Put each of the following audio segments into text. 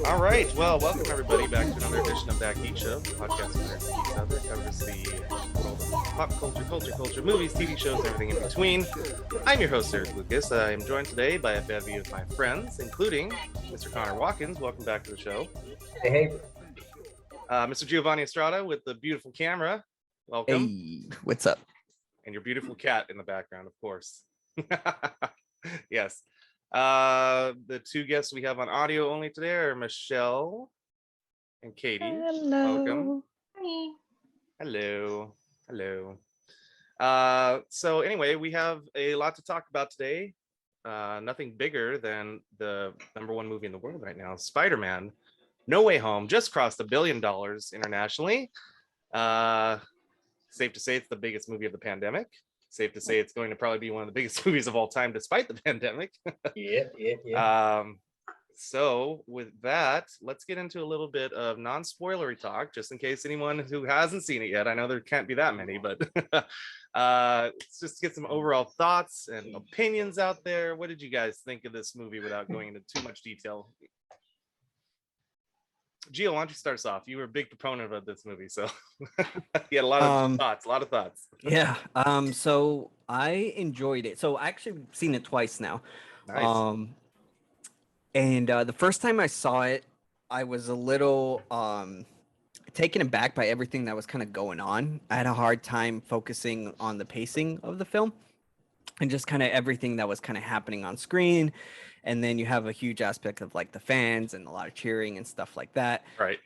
All right. Well, welcome everybody back to another edition of That Geek Show, the podcast where Geeks out there covers the world of pop culture, movies, TV shows, and everything in between. I'm your host, Erik Lucas. I am joined today by a bevy of my friends, including Mr. Connor Watkins. Welcome back to the show. Hey. Mr. Jhovani Estrada with the beautiful camera. Welcome. Hey, what's up? And your beautiful cat in the background, of course. Yes. The two guests we have on audio only today are Michelle and Katie. Hello. Welcome. Hi. Hello. So anyway, we have a lot to talk about today. Nothing bigger than the #1 movie in the world right now, Spider-Man No Way Home, just crossed $1 billion internationally. Safe to say it's the biggest movie of the pandemic. Safe to say it's going to probably be one of the biggest movies of all time, despite the pandemic. Yeah. So with that, let's get into a little bit of non-spoilery talk, just in case anyone who hasn't seen it yet. I know there can't be that many, but let's just get some overall thoughts and opinions out there. What did you guys think of this movie without going into too much detail? Gio, why don't you start us off? You were a big proponent of this movie, so you had a lot of thoughts. Yeah. So I enjoyed it. So I actually seen it twice now. Nice. And the first time I saw it, I was a little taken aback by everything that was kind of going on. I had a hard time focusing on the pacing of the film and just kind of everything that was kind of happening on screen. And then you have a huge aspect of like the fans and a lot of cheering and stuff like that, Right.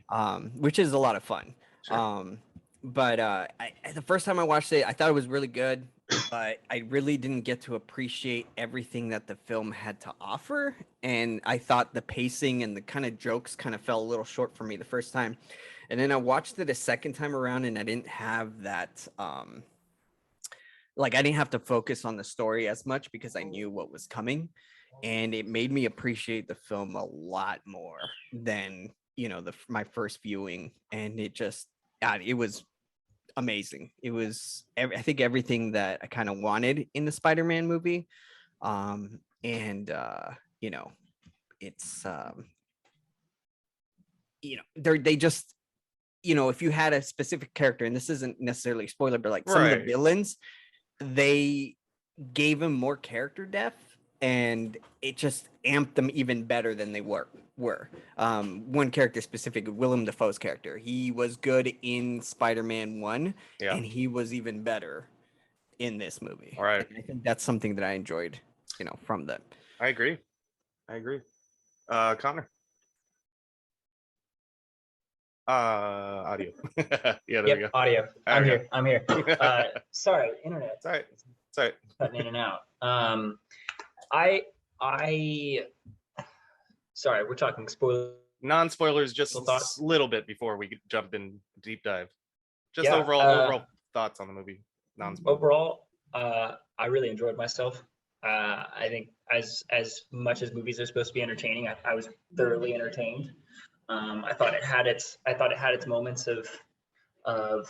Which is a lot of fun. Sure. But the first time I watched it, I thought it was really good, but I really didn't get to appreciate everything that the film had to offer. And I thought the pacing and the kind of jokes kind of fell a little short for me the first time. And then I watched it a second time around and I didn't have that, I didn't have to focus on the story as much because I knew what was coming. And it made me appreciate the film a lot more than, my first viewing. And it just, God, it was amazing. It was, I think, everything that I kind of wanted in the Spider-Man movie. It's, they just, if you had a specific character, and this isn't necessarily a spoiler, but like some of the villains, they gave him more character depth. And it just amped them even better than they were. One character specific, Willem Dafoe's character, he was good in Spider-Man 1, and he was even better in this movie. All right. And I think that's something that I enjoyed, from them. I agree. Connor. Audio. Yeah, there we go. Audio. I'm here. Sorry, internet. It's all right. Cutting in and out. Sorry, we're talking spoilers. Non-spoilers, just a little bit before we jump in deep dive. Just overall thoughts on the movie. Non-spoilers. Overall, I really enjoyed myself. I think as much as movies are supposed to be entertaining, I was thoroughly entertained. I thought it had its moments of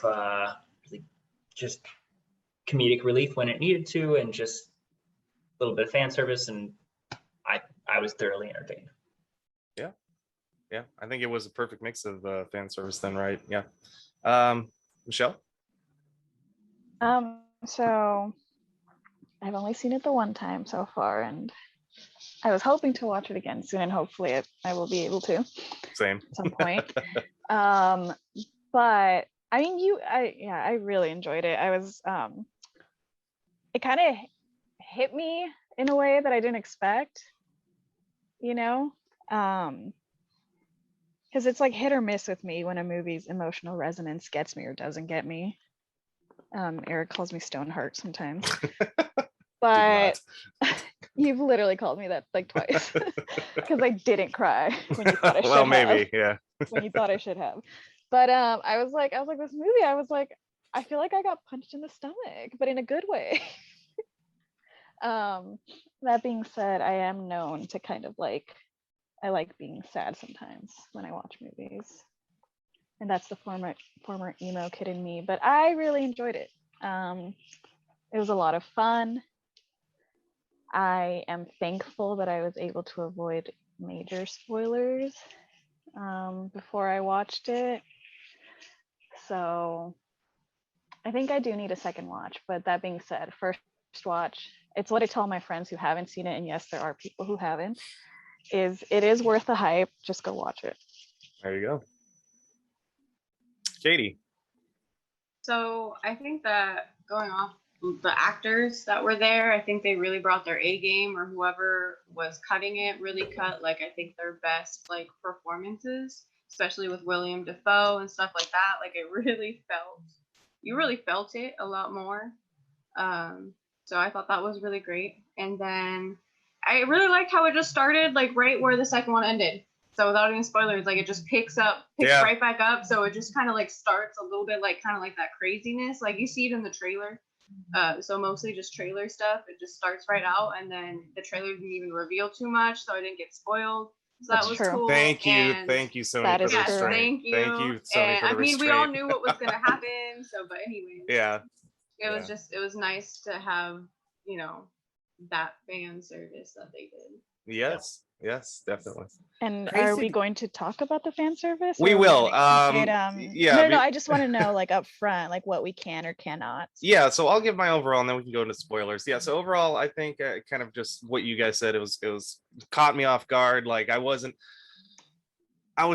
really just comedic relief when it needed to, and just a little bit of fan service, and I was thoroughly entertained. Yeah. I think it was a perfect mix of fan service then, right? Yeah. Michelle? So I've only seen it the one time so far, and I was hoping to watch it again soon, and hopefully I will be able to. Same. At some point. But I mean, I really enjoyed it. I was, it kind of hit me in a way that I didn't expect, because it's like hit or miss with me when a movie's emotional resonance gets me or doesn't get me. Erik calls me Stoneheart sometimes. But you've literally called me that like twice because I didn't cry when you thought I should well, maybe, yeah. When you thought I should have. But I was like, this movie, I feel like I got punched in the stomach, but in a good way. That being said, I am known to kind of I like being sad sometimes when I watch movies. And that's the former emo kid in me, but I really enjoyed it. It was a lot of fun. I am thankful that I was able to avoid major spoilers before I watched it. So I think I do need a second watch. But that being said, first watch, it's what I tell my friends who haven't seen it, and yes, there are people who haven't, is it is worth the hype. Just go watch it. There you go. Katie. So I think that going off the actors that were there, I think they really brought their A game, or whoever was cutting it really cut, like, I think their best, like, performances, especially with William Dafoe and stuff like that. Like, it really you really felt it a lot more. So I thought that was really great. And then I really liked how it just started, like, right where the second one ended. So without any spoilers, like, it just picks right back up. So it just kind of like starts a little bit like kind of like that craziness. Like, you see it in the trailer. So mostly just trailer stuff. It just starts right out, and then the trailer didn't even reveal too much, so I didn't get spoiled. So That's that was true. cool. Thank you, And Sony, That for is the true. restraint. thank you. Thank you, Sony, And, for the I mean, restraint. we all knew what was gonna happen. So, but anyways, Yeah. it was nice to have, that fan service that they did. Yes, definitely. And Crazy are we to- going to talk about the fan service? We or are will. gonna keep it, yeah. No, I just want to know, like, up front, like what we can or cannot. Yeah, so I'll give my overall, and then we can go into spoilers. Yeah, so overall, I think kind of just what you guys said. It was caught me off guard. Like, I was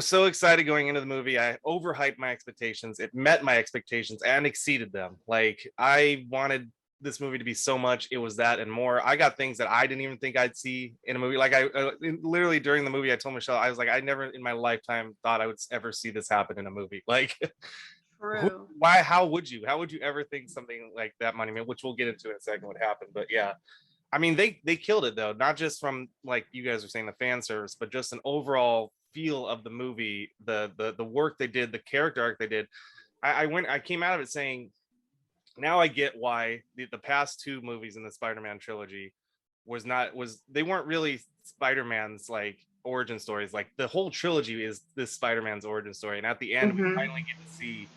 so excited going into the movie. I overhyped my expectations. It met my expectations and exceeded them. Like, I wanted this movie to be so much. It was that and more. I got things that I didn't even think I'd see in a movie. Like, I literally during the movie, I told Michelle, I was like, I never in my lifetime thought I would ever see this happen in a movie. Like, True. why? How would you ever think something like that, Money Man? Which we'll get into in a second what happened. But yeah, I mean, they killed it though. Not just from, like you guys were saying, the fan service, but just an overall feel of the movie, the work they did, the character arc they did. I came out of it saying, now I get why the past two movies in the Spider-Man trilogy they weren't really Spider-Man's like origin stories. Like, the whole trilogy is this Spider-Man's origin story, and at the end we finally get to see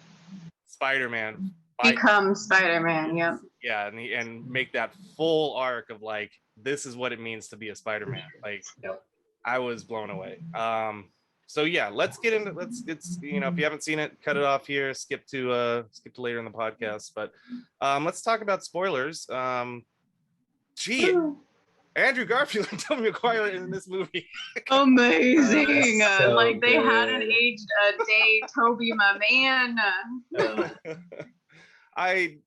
Spider-Man Become Spider-Man. Yep. Yeah, and make that full arc of like, this is what it means to be a Spider-Man. Like, Yep. I was blown away. So yeah, let's get into if you haven't seen it, cut it off here, skip to later in the podcast. But let's talk about spoilers. Andrew Garfield and Tobey Maguire in this movie. Amazing. So Like, they hadn't good. aged a day. Toby, my man. I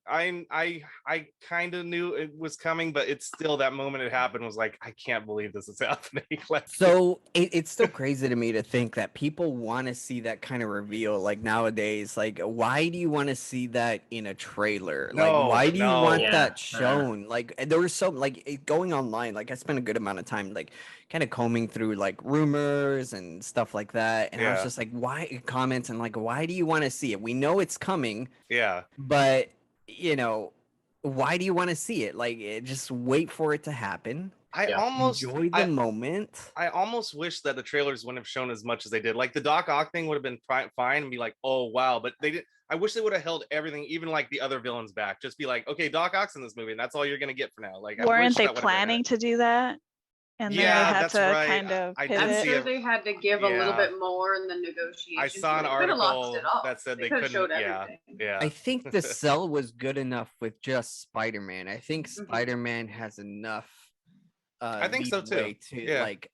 kind of knew it was coming, but it's still, that moment it happened was like, I can't believe this is happening. So it's still crazy to me to think that people want to see that kind of reveal. Like, nowadays, like, why do you want to see that in a trailer? Like, why do you want Yeah. that shown? Like, there was so, like, going online, like, I spent a good amount of time like kind of combing through like rumors and stuff like that, and I was just like, why, comments, and like, why do you want to see it? We know it's coming, but why do you want to see it? Like, just wait for it to happen. Enjoy the moment. I almost wish that the trailers wouldn't have shown as much as they did. Like, the Doc Ock thing would have been fine and be like, oh wow, but they did. I wish they would have held everything, even like the other villains, back. Just be like, okay, Doc Ock's in this movie, and that's all you're gonna get for now. Like, weren't they planning to do that? And then they had to kind of pivot. I'm sure they had to give a little bit more in the negotiations. I saw an article that said they couldn't. Showed everything. Yeah. I think the sell was good enough with just Spider-Man. I think Spider-Man has enough. I think so too. To like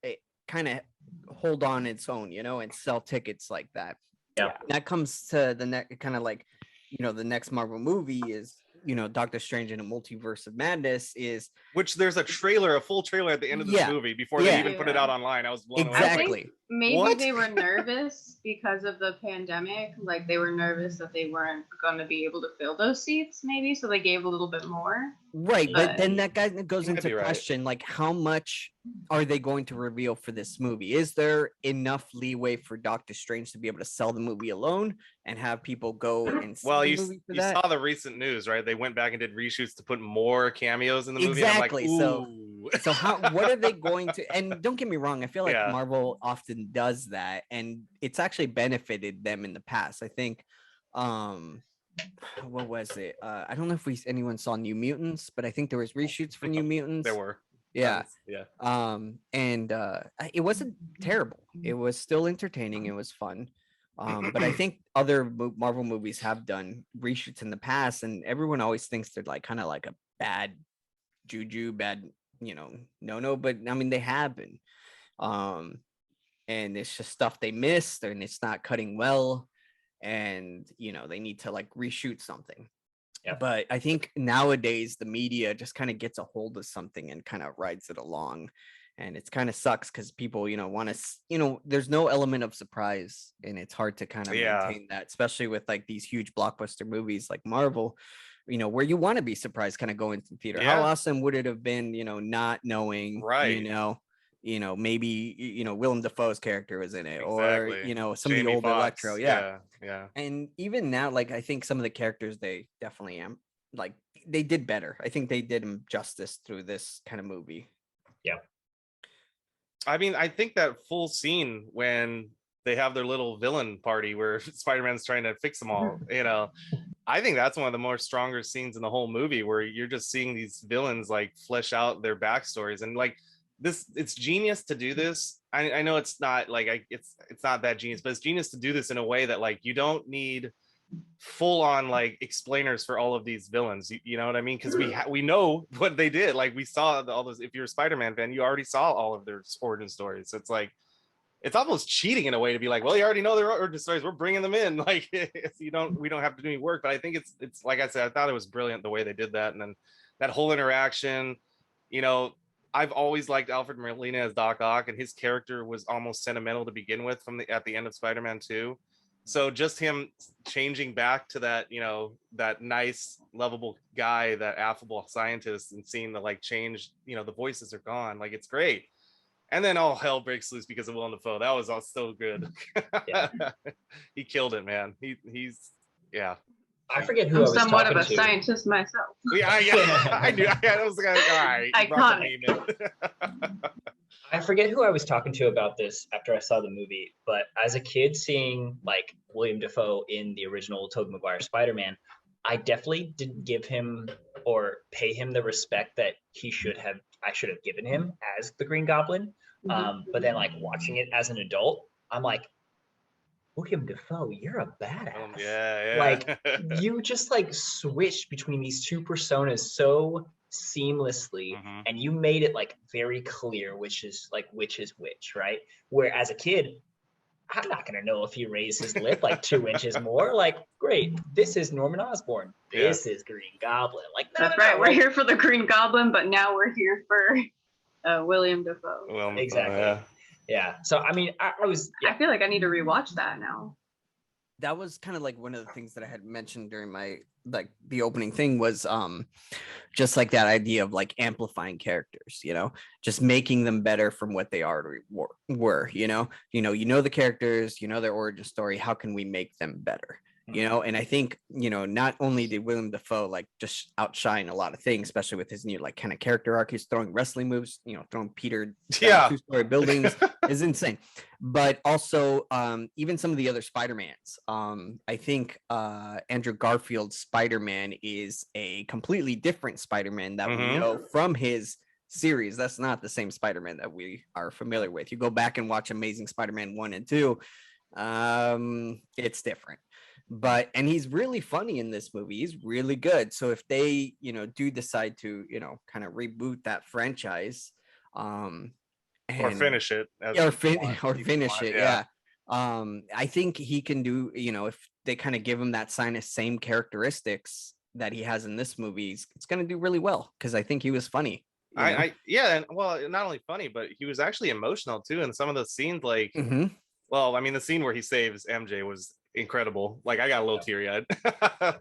kind of hold on its own, and sell tickets like that. Yeah. That comes to the next kind of like, the next Marvel movie is, Doctor Strange in a Multiverse of Madness is, which there's a full trailer at the end of this movie before they even put it out online. I was blown away. Exactly. Maybe they were nervous because of the pandemic. Like, they were nervous that they weren't going to be able to fill those seats, maybe, so they gave a little bit more. Right, but then that guy goes into question, like, how much are they going to reveal for this movie? Is there enough leeway for Doctor Strange to be able to sell the movie alone and have people go and see the movie for that? You saw the recent news, right? They went back and did reshoots to put more cameos in the movie. Exactly. And I'm like, so what are they going to? And don't get me wrong, I feel like Marvel often does that, and it's actually benefited them in the past. I think, what was it? I don't know if anyone saw New Mutants, but I think there was reshoots for New Mutants. There were. Yeah. Yeah. And it wasn't terrible. It was still entertaining. It was fun. But I think other Marvel movies have done reshoots in the past, and everyone always thinks they're like kind of like a bad juju, bad, no. But I mean, they have been. And it's just stuff they missed, and it's not cutting well, and they need to like reshoot something. Yeah. But I think nowadays the media just kind of gets a hold of something and kind of rides it along, and it's kind of sucks because people want to there's no element of surprise, and it's hard to kind of maintain that, especially with like these huge blockbuster movies like Marvel, where you want to be surprised kind of going to the theater. How awesome would it have been, not knowing, maybe Willem Dafoe's character was in it, or some Jamie of the old Foxx, Electro, yeah. And even now, like I think some of the characters they definitely like they did better. I think they did them justice through this kind of movie. Yeah. I mean, I think that full scene when they have their little villain party where Spider-Man's trying to fix them all, I think that's one of the more stronger scenes in the whole movie, where you're just seeing these villains like flesh out their backstories. And like it's genius to do this. I know it's not like it's not that genius, but it's genius to do this in a way that like you don't need full on like explainers for all of these villains. You know what I mean? Because we know what they did. Like we saw all those. If you're a Spider-Man fan, you already saw all of their origin stories. So it's like it's almost cheating in a way to be like, well, you already know their origin stories. We're bringing them in. Like we don't have to do any work. But I think it's like I said, I thought it was brilliant the way they did that, and then that whole interaction. I've always liked Alfred Molina as Doc Ock, and his character was almost sentimental to begin with at the end of Spider-Man 2. So just him changing back to that, that nice, lovable guy, that affable scientist, and seeing the like change, the voices are gone. Like it's great. And then all hell breaks loose because of Willem Dafoe. That was all so good. Yeah. He killed it, man. He's yeah. I forget who I'm I was somewhat talking of a to. scientist myself. Yeah. I knew. I was like, all right. Iconic. I forget who I was talking to about this after I saw the movie, but as a kid seeing like William Dafoe in the original Tobey Maguire Spider-Man, I definitely didn't give him or pay him the respect that I should have given him as the Green Goblin. But then like watching it as an adult, I'm like, William Dafoe, you're a badass. Yeah. Like you just like switched between these two personas so seamlessly, and you made it like very clear which is which, right? Where as a kid, I'm not gonna know if he raised his lip like 2 inches more. Like, great, this is Norman Osborn. This is Green Goblin. Like, That's right. We're here for the Green Goblin, but now we're here for William Dafoe. Well, exactly. Yeah. So I mean, I feel like I need to rewatch that now. That was kind of like one of the things that I had mentioned during my like the opening thing was just like that idea of like amplifying characters, just making them better from what they already were, the characters, their origin story. How can we make them better? And I think, not only did Willem Dafoe like just outshine a lot of things, especially with his new like kind of character arc, he's throwing wrestling moves, throwing Peter down 2-story buildings is insane. But also even some of the other Spider-Mans, I think Andrew Garfield's Spider-Man is a completely different Spider-Man that we know from his series. That's not the same Spider-Man that we are familiar with. You go back and watch Amazing Spider-Man 1 and 2, it's different. And he's really funny in this movie. He's really good. So if they, do decide to, kind of reboot that franchise, or finish it, yeah. I think he can do, if they kind of give him that same characteristics that he has in this movie, it's going to do really well, because I think he was funny. And well, not only funny, but he was actually emotional too. And some of the scenes, like, well, I mean, the scene where he saves MJ was incredible. Like I got a little teary-eyed.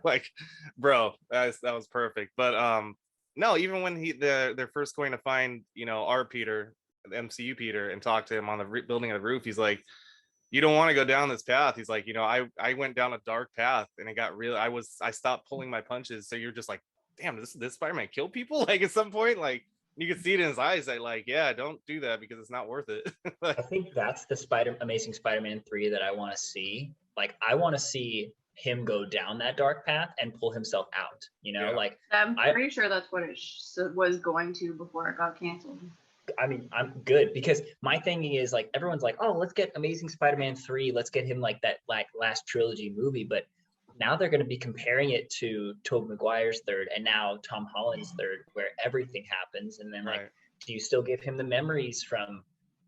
Like, bro, that was perfect. But no, even when they're first going to find our Peter, the MCU Peter, and talk to him on the building of the roof, he's like, you don't want to go down this path. He's like, I went down a dark path, and it got real. I stopped pulling my punches. So you're just like, damn, this Spider-Man kill people? Like at some point, like you could see it in his eyes that like, yeah, don't do that because it's not worth it. I think that's the Amazing Spider-Man 3 that I want to see. Like, I want to see him go down that dark path and pull himself out. You know, Yeah. like I'm pretty sure that's what it was going to before it got canceled. I mean, I'm good because my thinking is like everyone's like, oh, let's get Amazing Spider-Man 3. Let's get him like that like last trilogy movie. But now they're going to be comparing it to Tobey Maguire's third and now Tom Holland's third, where everything happens. And then like, do you still give him the memories from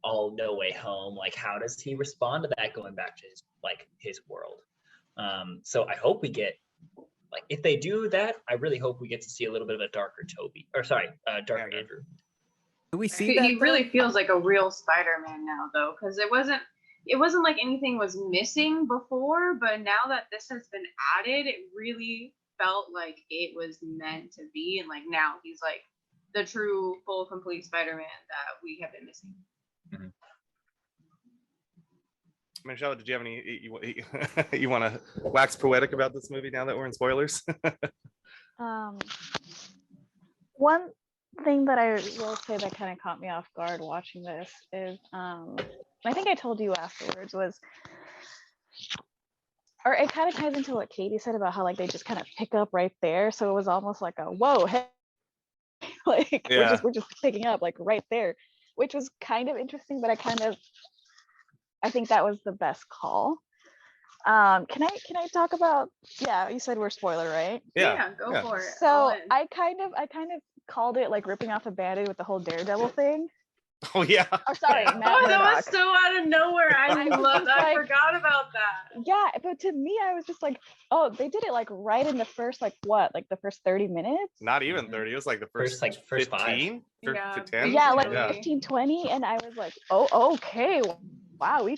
No Way Home? Like, how does he respond to that going back to his world? So I hope we get like if they do that, I really hope we get to see a little bit of a darker darker Andrew. Do we see that? He really feels like a real Spider-Man now, though, because it wasn't like anything was missing before, but now that this has been added, it really felt like it was meant to be, and like now he's like the true, full, complete Spider-Man that we have been missing. Mm-hmm. Michelle, did you have any? You want to wax poetic about this movie now that we're in spoilers? One thing that I will say that kind of caught me off guard watching this is I think I told you afterwards was, or it kind of ties into what Katie said about how like they just kind of pick up right there, so it was almost like a whoa, hey, like we're just picking up like right there, which was kind of interesting, but I think that was the best call. Can I talk about, you said we're spoiler, right? Yeah, go for it. So I kind of called it like ripping off a Band-Aid with the whole Daredevil thing. Oh yeah. Oh sorry, Matt that Murdock. was so out of nowhere. I forgot about that. Yeah, but to me, I was just like, oh, they did it like right in the first like the first 30 minutes? Not even 30. It was like the first 15? Yeah. 10? Yeah, like 15, 20, and I was like, oh, okay. Wow,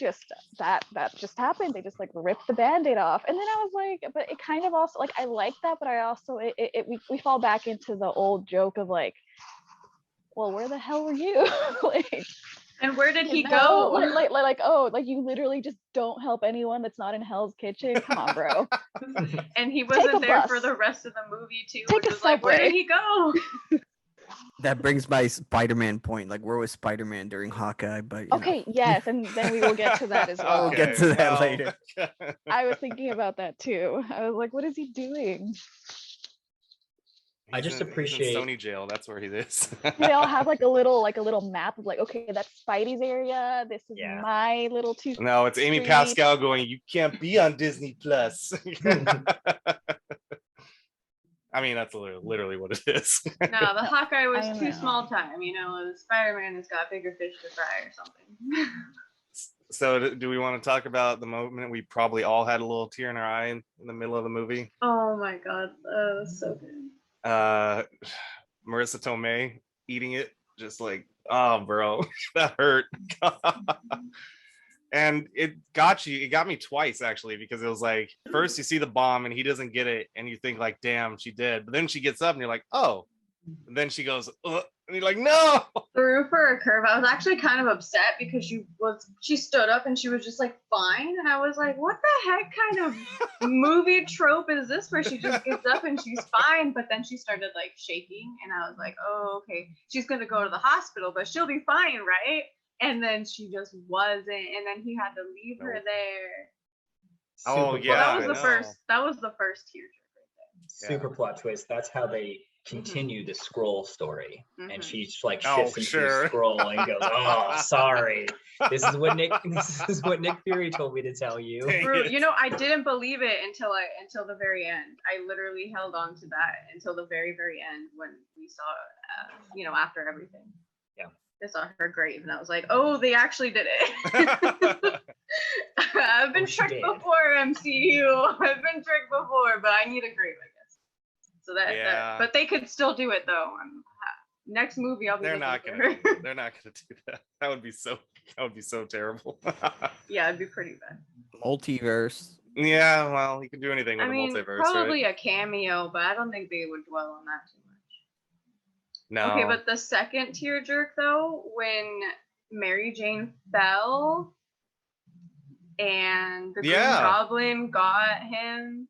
that just happened. They just like ripped the Band-Aid off. And then I was like, but it kind of also like I like that, but I also we fall back into the old joke of like, well, where the hell were you? Like, and where did he go? Like you literally just don't help anyone that's not in Hell's Kitchen. Come on, bro. And he wasn't there for the rest of the movie too. Take a subway. Like, where did he go? That brings my Spider-Man point. Like, where was Spider-Man during Hawkeye? But okay, yes, and then we will get to that as well. We'll get to that later. I was thinking about that too. I was like, what is he doing? I just appreciate Sony jail. That's where he is. They all have like a little map of like, okay, that's Spidey's area. This is my little two. No, it's Amy Pascal going, you can't be on Disney Plus. I mean, that's literally what it is. No, the Hawkeye was too small time. You know, Spider-Man has got bigger fish to fry or something. So do we want to talk about the moment we probably all had a little tear in our eye in the middle of the movie? Oh my God, that was so good. Marissa Tomei eating it, just like, oh bro, that hurt. And it got me twice actually, because it was like, first you see the bomb and he doesn't get it and you think like, damn, she did, but then she gets up and you're like, oh, and then she goes, ugh, and you're like, no. Threw for a curve. I was actually kind of upset because she stood up and she was just like fine, and I was like, what the heck kind of movie trope is this where she just gets up and she's fine, but then she started like shaking and I was like, oh, okay, she's gonna go to the hospital, but she'll be fine, right? And then she just wasn't, and then he had to leave her there. Oh yeah, that was the first tearjerker right there. Super plot twist. That's how they continue the scroll story. And she's like Oh, shifts into sure. the scroll and goes, oh, sorry. This is what Nick Fury told me to tell you. You know, I didn't believe it until the very end. I literally held on to that until the very, very end when we saw, after everything. Yeah. I saw her grave and I was like, oh, they actually did it. I've been tricked before, MCU. I've been tricked before, but I need a grave, I guess. So but they could still do it though. Next movie, I'll be. They're not gonna do that. That would be so terrible. Yeah, it'd be pretty bad. Multiverse. Yeah, well, you can do anything with the multiverse, probably right? a cameo, but I don't think they would dwell on that too much. No. Okay, but the second tearjerk though, when Mary Jane fell and the Green Goblin got him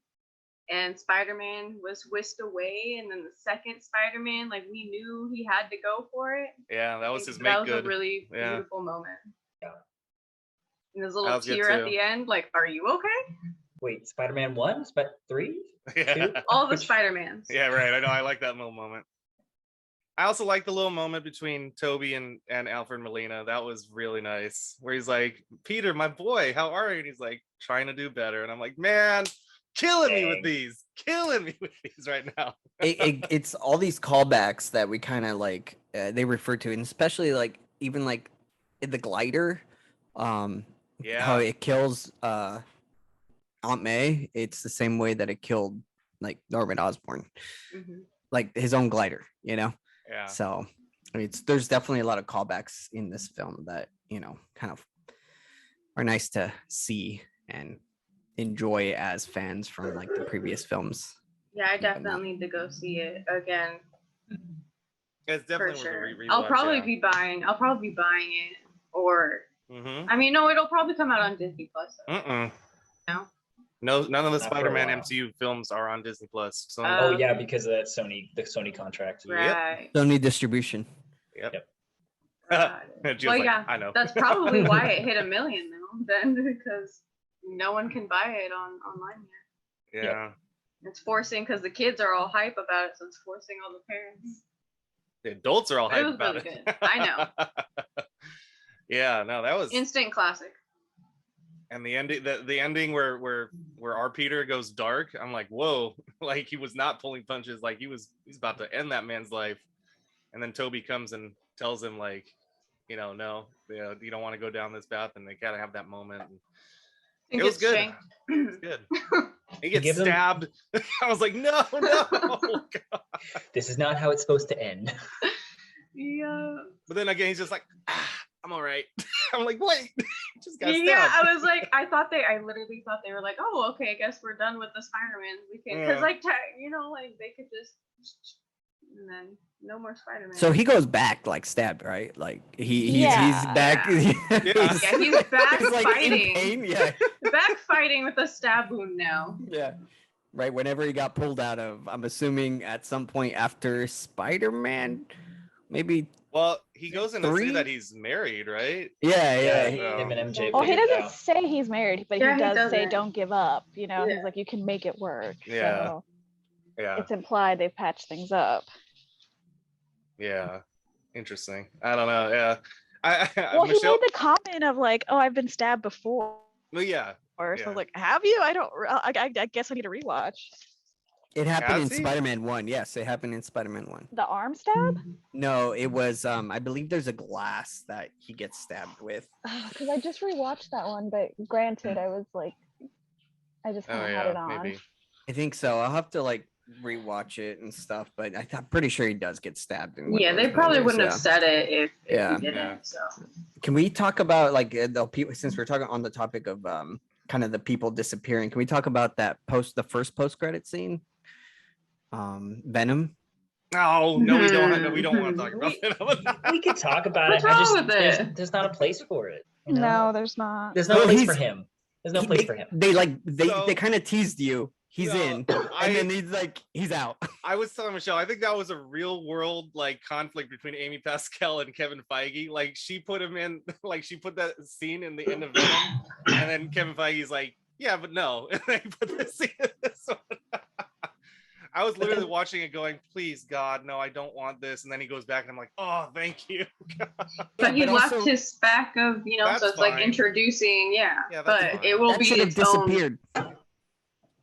and Spider-Man was whisked away, and then the second Spider-Man, like, we knew he had to go for it. Yeah, that was his make That was good. a really beautiful moment. Yeah. And his little tear at the end, like, are you okay? Wait, Spider-Man 1? 3? Yeah. 2? All the Which- Spider-Mans. Yeah, right. I know. I like that little moment. I also like the little moment between Toby and Alfred Molina. That was really nice. Where he's like, Peter, my boy, how are you? And he's like, trying to do better. And I'm like, man, killing me with these right now. It's all these callbacks that we kind of like they refer to, and especially like even like in the glider, how Yeah. it kills Aunt May. It's the same way that it killed like Norman Osborn, Mhm. like his own glider, you know. Yeah. So I mean, there's definitely a lot of callbacks in this film that kind of are nice to see and enjoy as fans from like the previous films. Yeah, I and whatnot. definitely need to go see it again It's for definitely sure. worth a I'll rewatch, probably yeah. be buying. I'll probably be buying it, or Mm-hmm. I mean, no, it'll probably come out on Disney Plus. Mm-mm. No? No, none of the Not for a Spider-Man while. MCU films are on Disney Plus. So Oh yeah, Okay. because of that the Sony contract. Yep. Right. Sony distribution. Yep. Got it. Gio's Well, like, yeah, I know. that's probably why it hit 1 million though. Then because no one can buy it online yet. Yeah. It's forcing because the kids are all hype about it, so it's forcing all the parents. The adults are all But it hyped was about really it. good. I know. Yeah, no, that was Instant classic. and the ending where our Peter goes dark. I'm like, whoa, like he was not pulling punches, like he's about to end that man's life. And then Toby comes and tells him like, no, you don't want to go down this path, and they gotta have that moment. And Think it was it's good. shanked. It was good. He gets gives him- stabbed. I was like, no. God. This is not how it's supposed to end. Yeah. But then again, he's just like, I'm all right. I'm like, wait, just got Yeah, stabbed. I was like, I literally thought they were like, oh, okay, I guess we're done with the Spider-Man. We can, because Yeah. like, like they could just, and then no more Spider-Man. So he goes back like stabbed, right? Like he's Yeah. back. Yeah. yeah, he's back he's, like, fighting, in pain. Yeah. back fighting with a stab wound now. Yeah. Right. Whenever he got pulled out of, I'm assuming at some point after Spider-Man, maybe. Well, he goes in to say 3? that he's married, right? Yeah. Him and MJ. Well, he figured it doesn't out. say he's married, but Yeah, he he does say doesn't. don't give up. You know, Yeah. he's like, you can make it work. Yeah. So Yeah. it's implied they've patched things up. Yeah. Interesting. I don't know. Yeah. Well, he Michelle. made the comment of like, oh, I've been stabbed before. Well, yeah. So I Yeah. was like, have you? I guess I need to rewatch. It happened Has in he? Spider-Man 1. Yes, it happened in Spider-Man 1. The arm stab? No, it was I believe there's a glass that he gets stabbed with. Because I just rewatched that one, but granted, I was like, I just Oh kind of had it yeah. on. Maybe. I think so. I'll have to like rewatch it and stuff, but I'm pretty sure he does get stabbed. In one Yeah, of they those probably movies, wouldn't have said it if Yeah. he didn't. Yeah. So Can we talk about like the people, since we're talking on the topic of kind of the people disappearing? Can we talk about the first post-credit scene? Venom. No, we don't. No, we don't want to talk about it. We could talk about What's it. wrong with it? There's not a place for it. you know? No, there's not. There's no Well, place for he's- him. There's no place for him. They So- kind of teased you. He's No, in, I- and then he's like, he's out. I was telling Michelle, I think that was a real world like conflict between Amy Pascal and Kevin Feige. Like she put him in, like she put that scene in the end of Venom, and then Kevin Feige's like, yeah, but no, and they put the scene in this one. I was literally watching it, going, "Please, God, no, I don't want this." And then he goes back, and I'm like, "Oh, thank you." but he but left also- his spec of, so That's it's like fine. introducing, Yeah, that's but fine. it will That be should have its own. disappeared.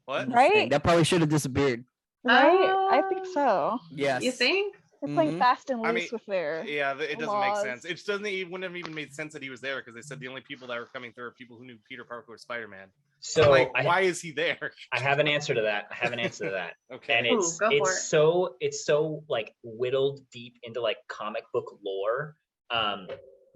What? Right? That probably should have disappeared. Right? I think so. Yes. You think? It's like Mhm. fast and I loose mean, with their. Yeah, it doesn't Laws. make sense. It wouldn't have even made sense that he was there, because they said the only people that were coming through are people who knew Peter Parker was Spider-Man. So I'm like, I why is he there? have an answer to that. Okay. And Ooh, it's go for it. it's so like whittled deep into like comic book lore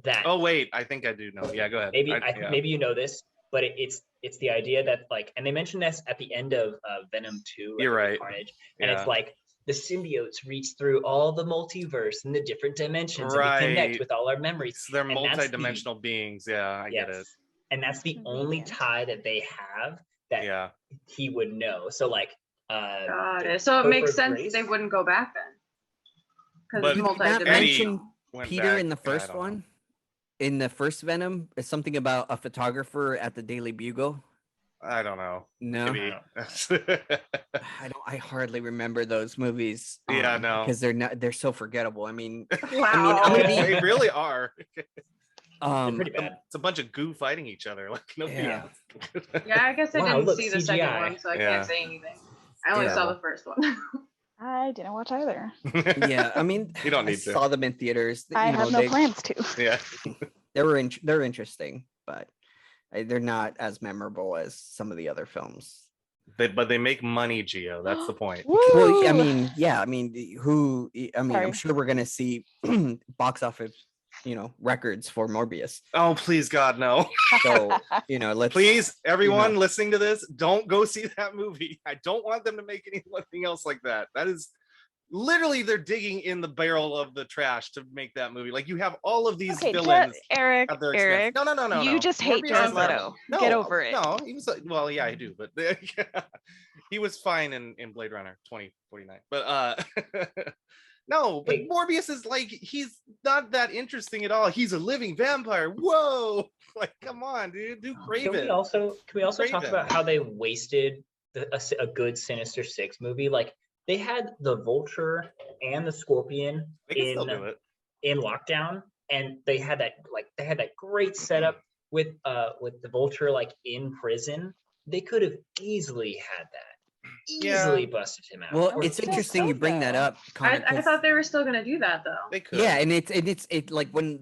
that Oh wait, I think I do know. Yeah, go ahead. maybe yeah. maybe you know this, but it's the idea that like, and they mentioned this at the end of Venom 2. You're right. Carnage, and Yeah. it's like the symbiotes reach through all the multiverse and the different dimensions, and we Right. connect with all our memories. So they're And that's the- multi-dimensional beings. Yeah, I get it. And that's the only Convenient. tie that they have that Yeah. he would know. So like, Got it. So it Topher makes sense Grace? they wouldn't go back then. Because But it's Did you not Eddie multi-dimensional. went Peter back. in the Yeah, I first don't know. one, in the first Venom, is something about a photographer at the Daily Bugle. I don't know. No, Maybe. I hardly remember those movies. Yeah, no. because they're so forgettable. I mean, Wow. I'm gonna be- They really are. They're pretty bad. It's a bunch of goo fighting each other. Like nobody Yeah. else. Yeah, I guess I Wow, didn't look, see the second CGI. one, so I Yeah. can't say anything. I only Yeah. saw the first one. I didn't watch either. yeah, I mean, You don't I need to. saw them in theaters. I have no plans to. Yeah. They're interesting, but they're not as memorable as some of the other films. But they make money, Gio. That's the point. Well, I Woo! mean, yeah, I mean, I'm Sorry. sure we're gonna see box office, records for Morbius. Oh, please, God, no. So, let's Please, everyone listening to this, don't go see that movie. I don't want them to make anything else like that. That is literally, they're digging in the barrel of the trash to make that movie. Like, you have all of these Okay, villains Eric, at their expense. Eric, No. you just hate Morbius Jared is not- Leto. No, Get over it. No, he was well, yeah, I do, but he was fine in Blade Runner 2049. But no, but Hey. Morbius is like, he's not that interesting at all. He's a living vampire. Whoa, like, come on, dude, do Can Craven. we also talk Craven. about how they wasted a good Sinister Six movie? Like they had the Vulture and the Scorpion They can still do it. in lockdown, and they had that great setup with the Vulture like in prison. They could have easily had that. Easily busted him out. Well, Or it's still interesting you could, bring that though. up. Connor, I 'cause- thought they were still gonna do that though. They could. yeah, and it's like when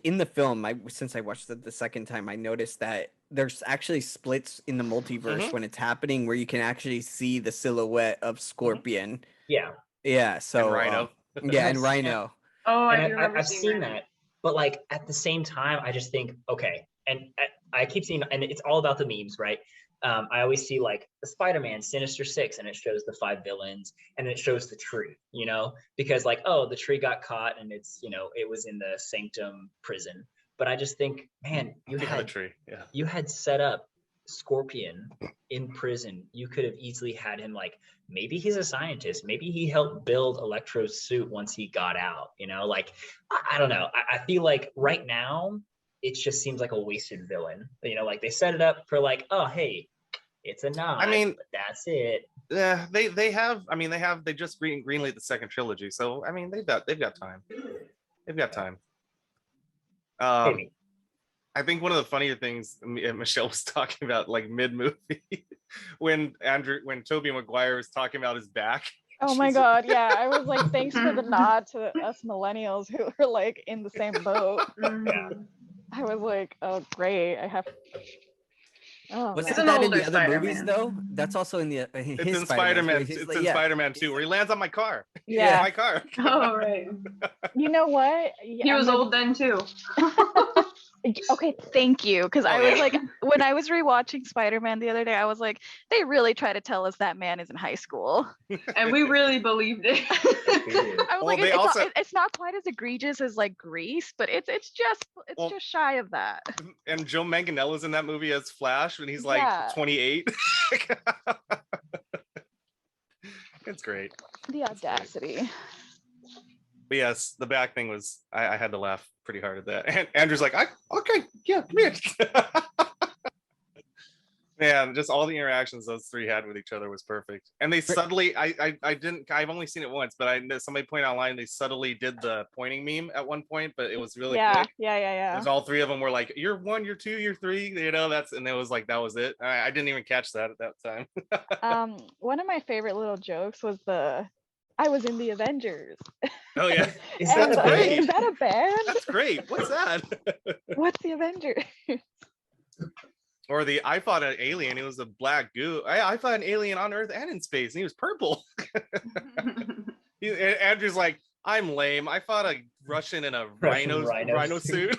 in the film, since I watched it the second time, I noticed that there's actually splits in the multiverse Mhm. when it's happening where you can actually see the silhouette of Scorpion. Yeah, Yeah, so And Rhino. yeah, and Yes, Rhino. Oh, I and do remember I've seeing seen that. that, but like at the same time, I just think, okay, and I keep seeing, and it's all about the memes, right? I always see like the Spider-Man Sinister Six, and it shows the 5 villains, and it shows the tree, because like, oh, the tree got caught, and it's, it was in the Sanctum prison. But I just think, man, Think of the tree. Yeah. you had set up Scorpion in prison. You could have easily had him like, maybe he's a scientist, maybe he helped build Electro's suit once he got out, like I don't know. I feel like right now it just seems like a wasted villain. Like they set it up for like, oh hey, it's a nod. I mean, but that's it. Yeah, they just greenlit the second trilogy, so I mean they've got time. They've got time. Maybe. I think one of the funnier things Michelle was talking about, like mid-movie, when Tobey Maguire was talking about his back. Oh my She's- god, yeah. I was like, thanks for the nod to us millennials who are like in the same boat. Mhm. I was like, oh great, I have. Oh, Wasn't It's an that in the older other movies Spider-Man. though? That's also in the It's his in Spider-Man. Spider-Man. It's in Spider-Man 2, where he lands on my car. Yeah. My car. Oh right. You know what? He was old then too. Okay, thank you. Because Oh, I was yeah. like, when I was rewatching Spider-Man the other day, I was like, they really try to tell us that man is in high school. And we really believed it. I was Well, like, they also- it's not quite as egregious as like Grease, but it's just Well- just shy of that. And Joe Manganiello's in that movie as Flash when he's like Yeah. 28. It's great. The audacity. But yes, the back thing was, I had to laugh pretty hard at that. And Andrew's like, okay, yeah, come here. Man, just all the interactions those three had with each other was perfect. And they subtly, I've only seen it once, but I know somebody pointed online, they subtly did the pointing meme at one point, but it was really Yeah, quick. yeah. Because all three of them were like, you're 1, you're 2, you're 3, and it was like, that was it. I didn't even catch that at that time. One of my favorite little jokes was I was in the Avengers. Oh yeah, Is And That's that great. Is that a band? that's great. What's that? What's the Avengers? Or I fought an alien. It was a black goo. I fought an alien on Earth and in space, and he was purple. Andrew's like, I'm lame. I fought a Russian in a Russian rhino rhino suit.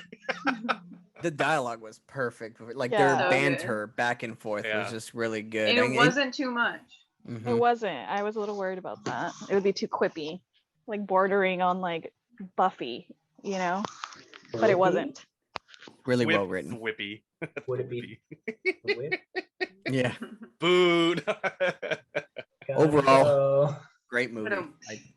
The dialogue was perfect. Like Yeah. their So good. banter back and forth Yeah. was just really good. And it wasn't too much. Mhm. It wasn't. I was a little worried about that. It would be too quippy, like bordering on like Buffy, but it wasn't. really Whip- well written. Whippy. Would it be? Yeah, Booed. Overall, Go. Great movie.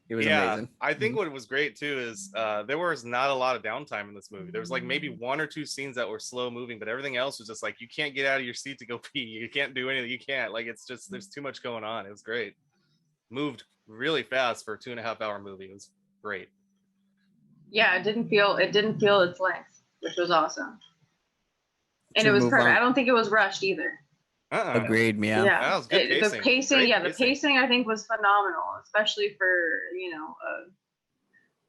It was yeah, amazing. I think what was great too is there was not a lot of downtime in this movie. There was like maybe 1 or 2 scenes that were slow moving, but everything else was just like you can't get out of your seat to go pee. You can't do anything. You can't. Like it's just there's too much going on. It was great. Moved really fast for a 2.5-hour movie. It was great. Yeah, it didn't feel its length, which was awesome. And Should it was move perfect. on. I don't think it was rushed either. Agreed. Yeah. That was good pacing. The pacing, Great the pacing I think was phenomenal, especially for, a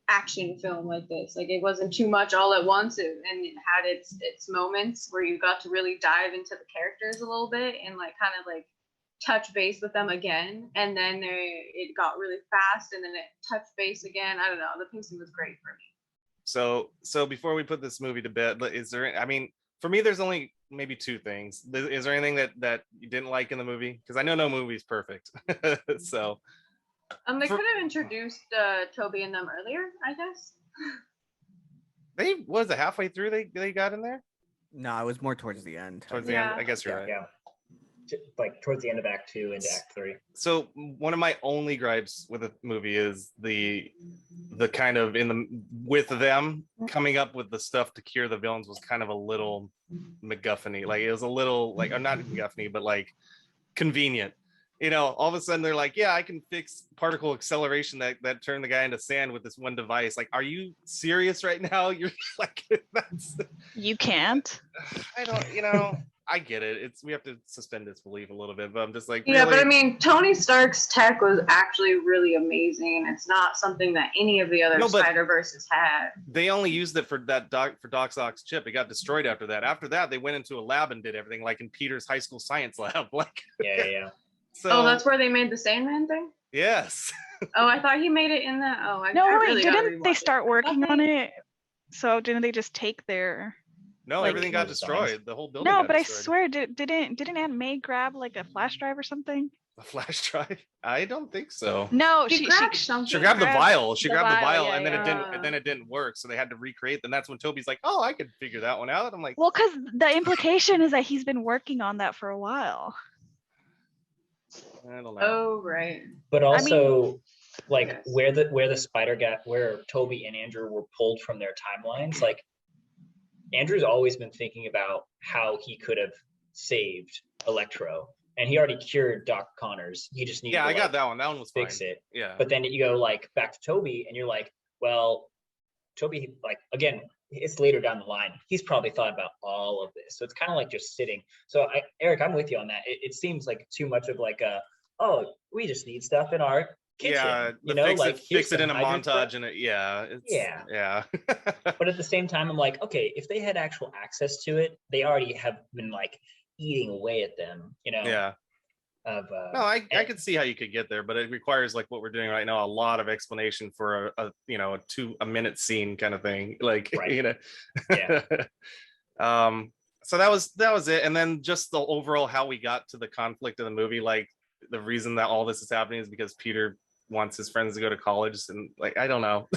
action film like this. Like it wasn't too much all at once, and it had its moments where you got to really dive into the characters a little bit and like kind of like touch base with them again, and then it got really fast and then it touched base again. I don't know, the pacing was great for me. So before we put this movie to bed, is there, I mean, for me there's only maybe 2 things. Is there anything that you didn't like in the movie? Because I know no movie is perfect. So they could have introduced Toby and them earlier, I guess. they was it halfway through they got in there? No, it was more towards the end. Towards the end, I guess you're right. Yeah. Like towards the end of Act 2 into Act 3. So one of my only gripes with the movie is the kind of with them coming up with the stuff to cure the villains was kind of a little MacGuffin-y. Like it was a little like, or not MacGuffin-y, but like convenient. All of a sudden they're like, yeah, I can fix particle acceleration that turned the guy into sand with this one device. Like, are you serious right now? You're like, that's. You can't. I don't. I get it. We have to suspend disbelief a little bit, but I'm just like, yeah, really? but I mean, Tony Stark's tech was actually really amazing, and it's not something that any of the other Spider-Verses had. They only used it for Doc Ock's chip. It got destroyed after that. After that, they went into a lab and did everything, like in Peter's high school science lab. Like, yeah. So, that's where they made the Sandman thing? Yes. I thought he made it in the. Didn't they start working on it? So didn't they just take their? No, everything got destroyed. The whole building. No, but destroyed. I swear, didn't Aunt May grab like a flash drive or something? A flash drive? I don't think so. No, she grabbed something. She grabbed the vial. She grabbed the vial, yeah, and then it didn't work. So they had to recreate. And that's when Toby's like, "Oh, I could figure that one out." I'm like, well, because the implication is that he's been working on that for a while. I don't know. Oh, right. But also, where Toby and Andrew were pulled from their timelines, like Andrew's always been thinking about how he could have saved Electro, and he already cured Doc Connors. He just needed I got that one. That one was fix fine. it. Yeah. But then you go like back to Toby, and you're like, well, Toby, like again, it's later down the line. He's probably thought about all of this, so it's kind of like just sitting. So Eric, I'm with you on that. It seems like too much of like we just need stuff in our kitchen, fix it in a montage and yeah. But at the same time, I'm like, okay, if they had actual access to it, they already have been like eating away at them, Yeah. No, I could see how you could get there, but it requires like what we're doing right now, a lot of explanation for a minute scene kind of thing, like right. Yeah. So that was it, and then just the overall how we got to the conflict of the movie, like the reason that all this is happening is because Peter wants his friends to go to college, and like I don't know.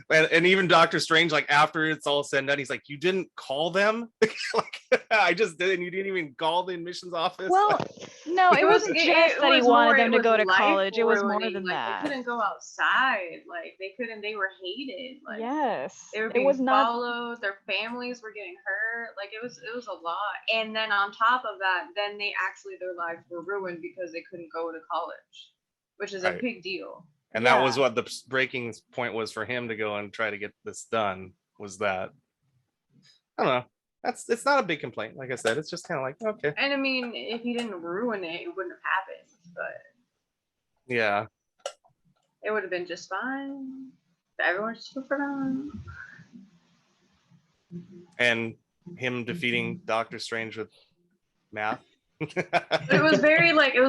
and even Doctor Strange, like after it's all said and done, he's like, you didn't call them? Like I just did, and you didn't even call the admissions office. Well, no, it wasn't just that he wanted them to go to college. It was more than that. They couldn't go outside. Like they couldn't. They were hated. Like yes, they were being followed. Their families were getting hurt. Like it was a lot. And then on top of that, then their lives were ruined because they couldn't go to college, which is a big deal. And that was what the breaking point was for him to go and try to get this done, was that. I don't know. It's not a big complaint. Like I said, it's just kind of like, okay. And I mean, if he didn't ruin it, it wouldn't have happened. But yeah, it would have been just fine. Everyone's super on. And him defeating Doctor Strange with math. It was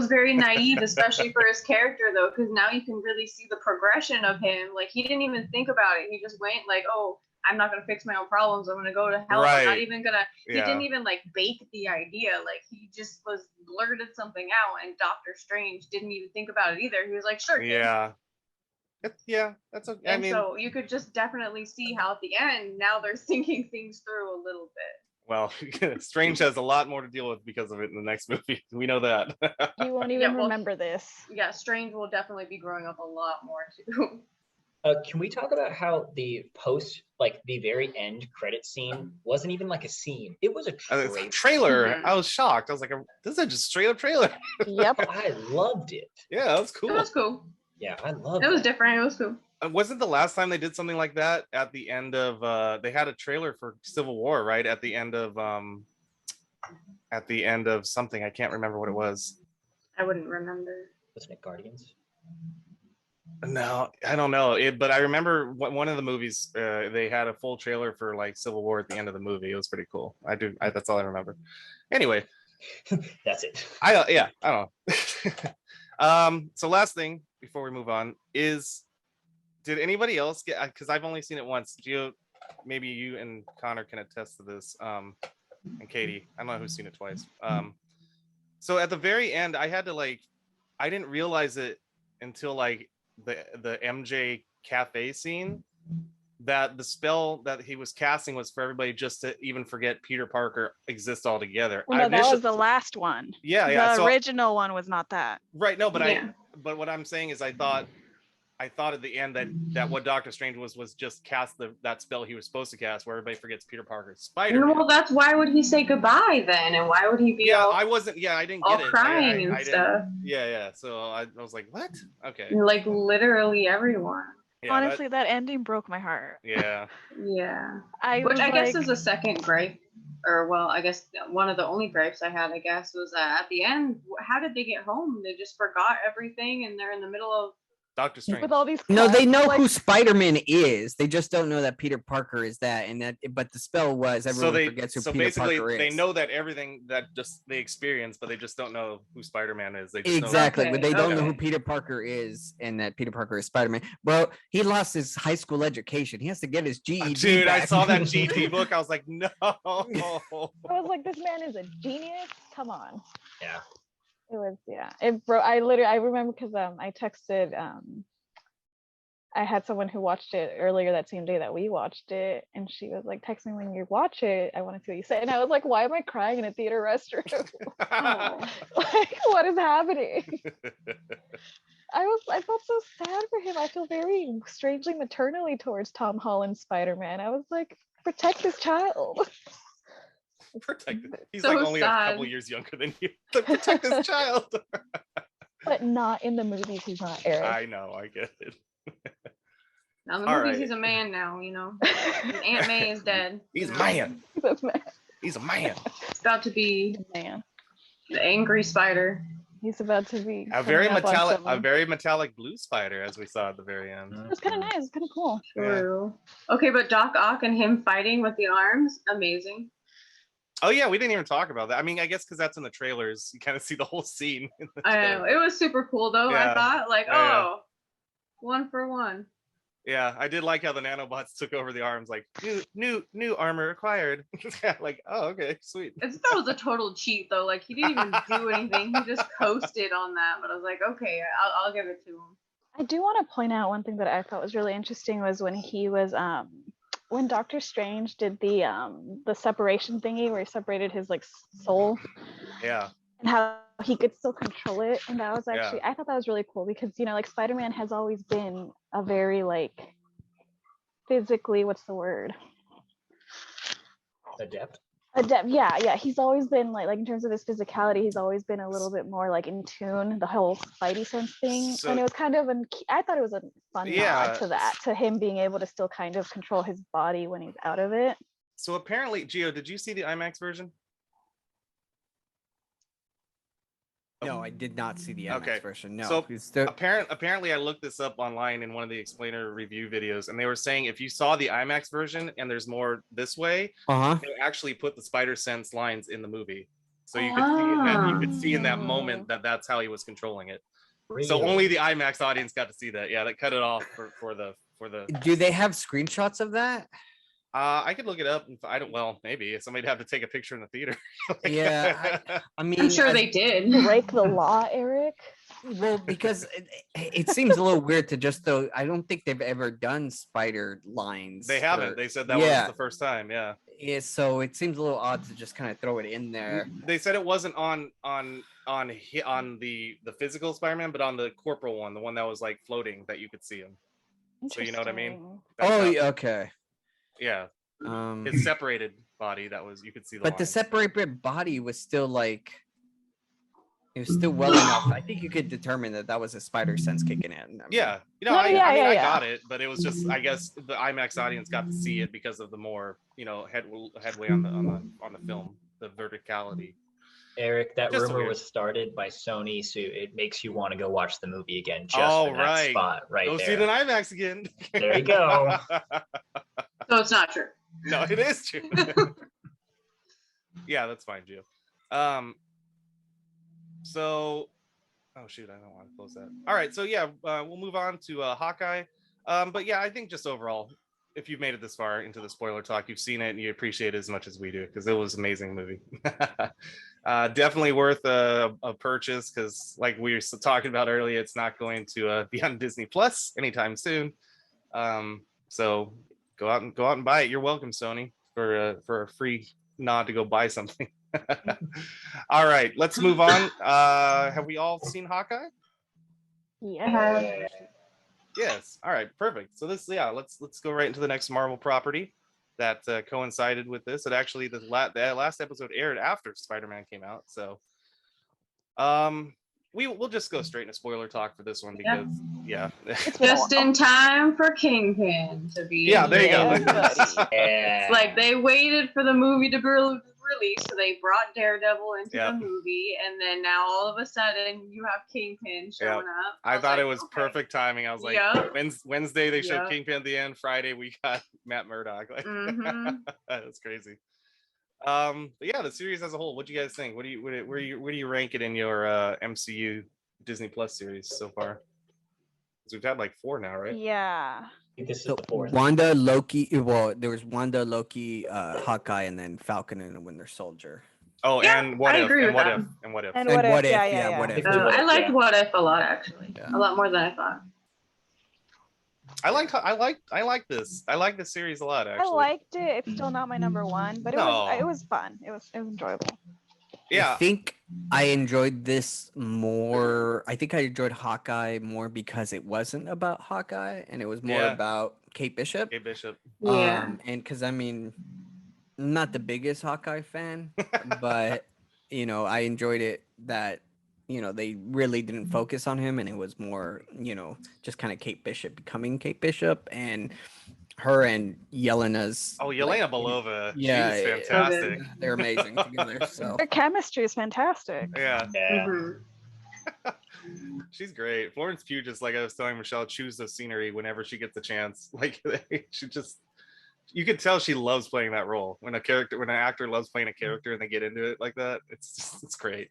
very naive, especially for his character though, because now you can really see the progression of him. Like he didn't even think about it. He just went like, oh, I'm not gonna fix my own problems. I'm gonna go to hell. Right. I'm not even gonna. He didn't even like bake the idea. Like he just blurted something out, and Doctor Strange didn't even think about it either. He was like, sure. Yeah. That's okay. And so you could just definitely see how at the end now they're thinking things through a little bit. Well, Strange has a lot more to deal with because of it in the next movie. We know that. He won't even remember this. Yeah, Strange will definitely be growing up a lot more too. Can we talk about how the the very end credit scene wasn't even like a scene? It was a trailer. Mhm. I was shocked. I was like, this is just straight up trailer. Yep. I loved it. Yeah, that was cool. It was cool. Yeah, I loved It was that. different. It was cool. Wasn't the last time they did something like that at the end of they had a trailer for Civil War, right? At the end of something. I can't remember what it was. I wouldn't remember. Wasn't it Guardians? No, I don't know. But I remember one of the movies, they had a full trailer for like Civil War at the end of the movie. It was pretty cool. That's all I remember. Anyway, That's it. I don't know. So last thing before we move on is, did anybody else get? Because I've only seen it once. Gio, maybe you and Connor can attest to this. And Katie, I don't know who's seen it twice. So at the very end, I didn't realize it until like the MJ cafe scene that the spell that he was casting was for everybody just to even forget Peter Parker exists altogether. Well, no, that was the last one. Yeah. The original one was not that. Right. No, but Yeah. but what I'm saying is I thought at the end that what Doctor Strange was just cast that spell he was supposed to cast where everybody forgets Peter Parker's Spider-Man. Well, that's why would he say goodbye then, and why would he be all I didn't all get it. crying I and stuff? Yeah. So I was like, what? Okay. Like literally everyone. Yeah, Honestly, that ending broke my heart. yeah. Yeah. I Which was I guess like- is a second gripe, or well, I guess one of the only gripes I had, I guess, was that at the end, how did they get home? They just forgot everything, and they're in the middle of. Doctor Strange. with all these. No, they cuts, know like, who Spider-Man is. They just don't know that Peter Parker is that, but the spell was everyone forgets who Peter Parker is. They know that everything that just they experience, but they just don't know who Spider-Man is. They just Exactly, Okay, but they don't know okay. who Peter Parker is, and that Peter Parker is Spider-Man. Bro, he lost his high school education. He has to get his GED. Dude, I back. saw that GT book. I was like, no. I was like, this man is a genius. Come on. Yeah. It was, yeah. It bro. I remember because I texted I had someone who watched it earlier that same day that we watched it, and she was like, text me when you watch it. I want to see what you say. And I was like, why am I crying in a theater restroom? Like, what is happening? I felt so sad for him. I feel very strangely maternally towards Tom Holland's Spider-Man. I was like, protect this child. He's So like only a sad. couple years younger than you. To protect his child. But not in the movies. He's not Eric. I know, I get it. Now in the All movies, right. he's a man now, you know. And Aunt May is dead. He's a man. This man. He's a man. It's about to be Man. the angry spider. He's about to be A very coming up on someone. metallic blue spider, as we saw at the very end. It was kind of nice. It's kind of cool. Yeah. True. Okay, but Doc Ock and him fighting with the arms, amazing. Oh yeah, we didn't even talk about that. I mean, I guess because that's in the trailers, you kind of see the whole scene. In the I know. trailer. It was super cool though. Yeah. I thought, like, Yeah. oh, 1 for 1. Yeah, I did like how the nanobots took over the arms, like new armor acquired. Like, oh, okay, sweet. That was a total cheat though. Like he didn't even do anything. He just coasted on that. But I was like, okay, I'll give it to him. I do want to point out one thing that I thought was really interesting was when he was when Doctor Strange did the separation thingy where he separated his like soul Yeah, and how he could still control it. And that was Yeah. actually I thought that was really cool because like Spider-Man has always been a very like physically, what's the word? Adept. Adept. Yeah. He's always been like in terms of his physicality, he's always been a little bit more like in tune, the whole Spidey sense thing. So- And it was kind of I thought it was a fun Yeah. nod to that, to him being able to still kind of control his body when he's out of it. So apparently, Gio, did you see the IMAX version? No, I did not see the IMAX Okay. version. No. So, It's the- Apparently, I looked this up online in one of the explainer review videos, and they were saying if you saw the IMAX version and there's more this way, uh-huh. they actually put the Spider Sense lines in the movie, so you could see in that moment that's how he was controlling it. So Really? only the IMAX audience got to see that. Yeah, they cut it off for the. Do they have screenshots of that? I could look it up. I don't. Well, maybe somebody'd have to take a picture in the theater. Yeah, I mean, I'm sure as- they did. Break the law, Eric. Well, because it seems a little weird to just though. I don't think they've ever done spider lines. They haven't. for- They said that was the first time. Yeah. Yeah, so it seems a little odd to just kind of throw it in there. They said it wasn't on the physical Spider-Man, but on the corporal one, the one that was like floating that you could see him. So you know what I mean? Interesting. That's Oh, how- yeah, okay. yeah. Um, His separated body that was you could see the but the lines. separated body was still like it was still well enough. I think you could determine that was a spider sense kicking in. I mean, Yeah, No, I yeah, mean, yeah, I yeah. got it, but it was just, I guess, the IMAX audience got to see it because of the more, headway on the film, the verticality. Eric, that Just rumor weird. was started by Sony, so it makes you want to go watch the movie again just Oh, for that right. spot right Go there. see it in IMAX again. There you go. So it's not true. No, it is true. Yeah, that's fine, Gio. So, oh shoot, I don't want to close that. All right, so yeah, we'll move on to Hawkeye. But yeah, I think just overall, if you've made it this far into the spoiler talk, you've seen it and you appreciate it as much as we do because it was an amazing movie. Definitely worth a purchase because, like we were talking about earlier, it's not going to be on Disney Plus anytime soon. So go out and buy it. You're welcome, Sony, for a free nod to go buy something. All right, let's move on. Have we all seen Hawkeye? Yeah. Yes. All right, perfect. So let's go right into the next Marvel property that coincided with this. It actually the last episode aired after Spider-Man came out. So we'll just go straight into spoiler talk for this one because Just in time for Kingpin to be. Yeah, there you go. Yeah. It's like they waited for the movie to be released, so they brought Daredevil into Yep. the movie, and then now all of a sudden you have Kingpin showing up. I thought like, it was okay. perfect timing. I was like, Yep. Wednesday they showed Yep. Kingpin at the end. Friday we got Matt Murdock. Like, Mhm. that's crazy. But yeah, the series as a whole, what do you guys think? Where do you rank it in your MCU Disney Plus series so far? Because we've had like 4 now, right? Yeah. This is So the fourth. Wanda, Loki. Well, there was Wanda, Loki, Hawkeye, and then Falcon and the Winter Soldier. Oh, Yeah, and what I if? agree And with what that. if? And what if? And And what if? Yeah. What if? I liked Yeah. What If a lot, actually. Yeah. A lot more than I thought. I like this. I like this series a lot. I Actually, liked it. It's still not my number one, but No. it was fun. It was enjoyable. I yeah. think I enjoyed this more. I think I enjoyed Hawkeye more because it wasn't about Hawkeye and it was more Yeah. about Kate Bishop. Hey, Bishop. Yeah. And because I mean, I'm not the biggest Hawkeye fan, but I enjoyed it that they really didn't focus on him and it was more just kind of Kate Bishop becoming Kate Bishop and her and Yelena's. Oh, Yelena Belova. yeah, she's it- fantastic. They're amazing together. So Their chemistry is fantastic. Yeah, Yeah. Mhm. she's great. Florence Pugh, just like I was telling Michelle, chews the scenery whenever she gets a chance. Like she just, you could tell she loves playing that role. When an actor loves playing a character and they get into it like that, it's great.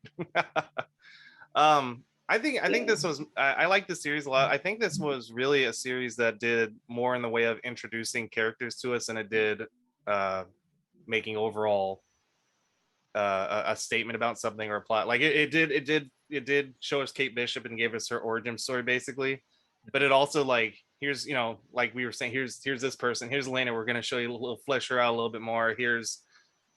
I think this was I like this series a lot. I think this was really a series that did more in the way of introducing characters to us than it did making overall a statement about something or a plot. Like it did show us Kate Bishop and gave us her origin story basically, but it also like here's like we were saying here's this person, here's Elena, we're gonna show you flesh her out a little bit more. Here's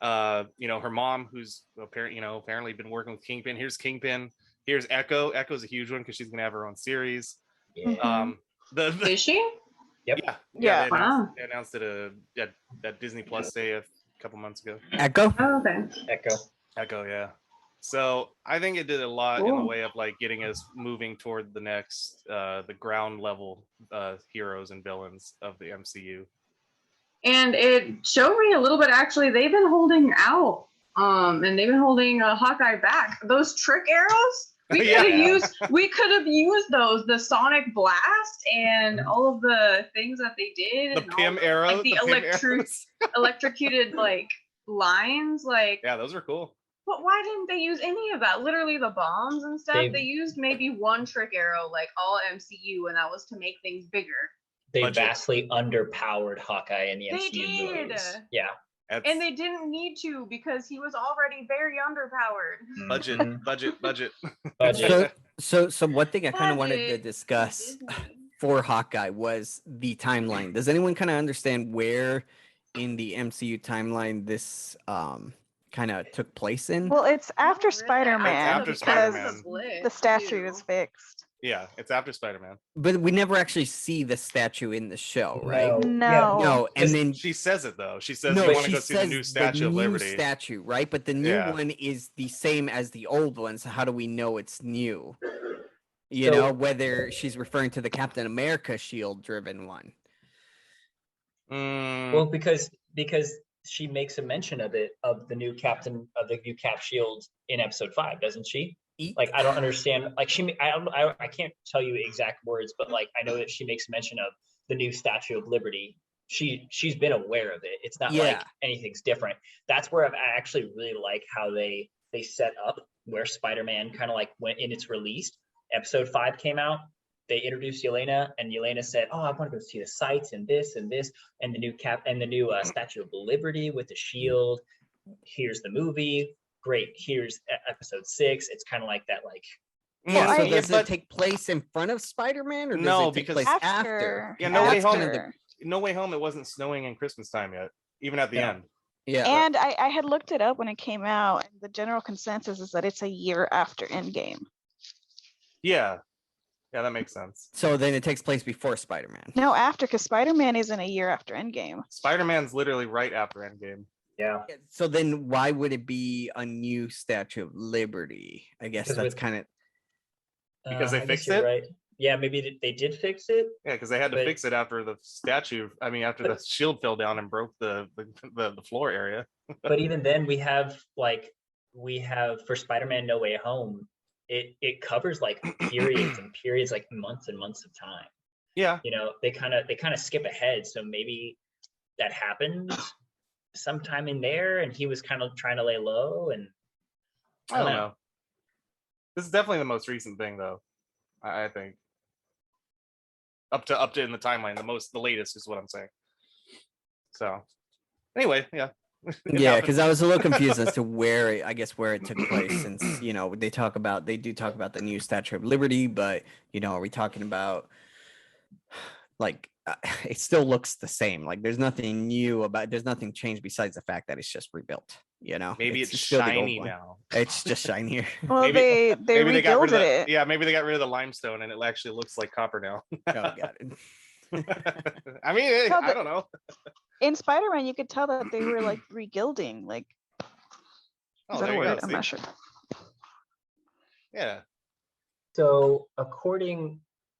her mom who's apparently been working with Kingpin. Here's Kingpin. Here's Echo. Echo's a huge one because she's gonna have her own series. Yeah. Is she? Yep. Yeah. Wow. They announced it at Disney Plus Day a couple months ago. Echo. Oh, okay. Echo, yeah. So I think it did a lot in the Cool. way of like getting us moving toward the next the ground level heroes and villains of the MCU. And it showed me a little bit. Actually, they've been holding out, and they've been holding Hawkeye back. Those trick arrows. We could have used those, the sonic blast and all of the things that they did. The and all Pym the, arrow, like the Pym arrows. electrocuted like lines. Like, Yeah, those were cool. but why didn't they use any of that? Literally the bombs and stuff. They used maybe one trick arrow, like all MCU, and that was to make things bigger. They Budget. vastly underpowered Hawkeye in the They MCU did. movies. Yeah. And they didn't need to because he was already very underpowered. budget. Mhm. Budget. Budget. So one thing I kind of wanted to Magic, discuss Disney. for Hawkeye was the timeline. Does anyone kind of understand where in the MCU timeline this kind of took place in? Well, it's after Not really. Spider-Man after because Spider-Man. the statue is fixed. Yeah, it's after Spider-Man. But we never actually see the statue in the show, right? No. No, and then She says it though. She says no, you want to she go see the new says Statue of new Liberty. statue, right? But the new Yeah. one is the same as the old one. So how do we know it's new? You So- know, whether she's referring to the Captain America shield driven one. Mm, Well, because she makes a mention of it, of the new Cap shield in episode 5, doesn't she? Like, I don't understand. Like, I can't tell you exact words, but like, I know that she makes mention of the new Statue of Liberty. She's been aware of it. It's not like Yeah. anything's different. That's where I actually really like how they set up where Spider-Man kind of like went in its release. Episode 5 came out. They introduced Yelena, and Yelena said, "Oh, I want to go see the sights and this and this, and the new Statue of Liberty with the shield. Here's the movie. Great. Here's episode 6." It's kind of like that, like, yeah, So I- does but it take place in front of Spider-Man, or does No, it take because- place after? After. Yeah, No Way That's Home- kind of the- after. No Way Home, it wasn't snowing in Christmas time yet, even at the Yeah. end. yeah. And I had looked it up when it came out, and the general consensus is that it's a year after Endgame. Yeah, that makes sense. So then it takes place before Spider-Man. No, after, because Spider-Man isn't a year after Endgame. Spider-Man's literally right after Endgame. yeah. So then why would it be a new Statue of Liberty? I guess 'Cause that's with- kind of Because they I guess fixed you're it? right. Yeah, maybe they did fix it. Yeah, because they had to But- fix it after the statue. I mean, after the shield fell down and broke the floor area. But even then, we have for Spider-Man No Way Home, it covers like periods and periods, like months and months of time. Yeah, You know, they kind of skip ahead, so maybe that happened sometime in there, and he was kind of trying to lay low. And I don't know. This is definitely the most recent thing, though. I think up to in the timeline, the latest is what I'm saying. So, anyway, yeah. It yeah, happened. because I was a little confused as to where it took place, since they do talk about the new Statue of Liberty, but are we talking about like it still looks the same? Like there's nothing changed besides the fact that it's just rebuilt. Maybe it's still the old shiny one. now. It's just shinier. Well, Maybe- they Maybe they got rid rebuilt of it. yeah, maybe they got rid of the limestone and it actually looks like copper now. Oh, got it. I mean, hey, No, I but- don't know. In Spider-Man, you could tell that they were like regilding. Like, Oh, is that there a you go. word? I'm See? not sure. Yeah. so,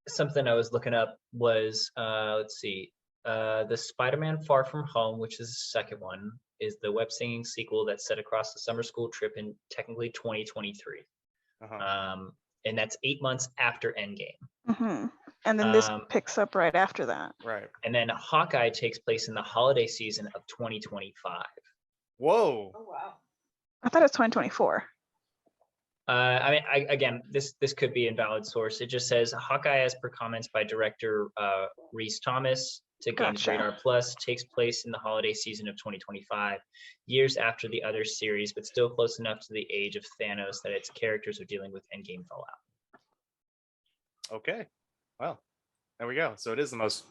something I was looking up was let's see, the Spider-Man Far From Home, which is the second one, is the web singing sequel that's set across the summer school trip in technically 2023. Uh-huh. And that's 8 months after Endgame. Hmm. And then this Um, picks up right after that. Right. And then Hawkeye takes place in the holiday season of 2025. Whoa. Oh wow. I thought it was 2024. I mean, again, this could be invalid source. It just says Hawkeye, as per comments by director Rhys Thomas to Games Gotcha. Radar Plus, takes place in the holiday season of 2025, years after the other series, but still close enough to the age of Thanos that its characters are dealing with endgame fallout. Okay. Well, there we go. So it is the most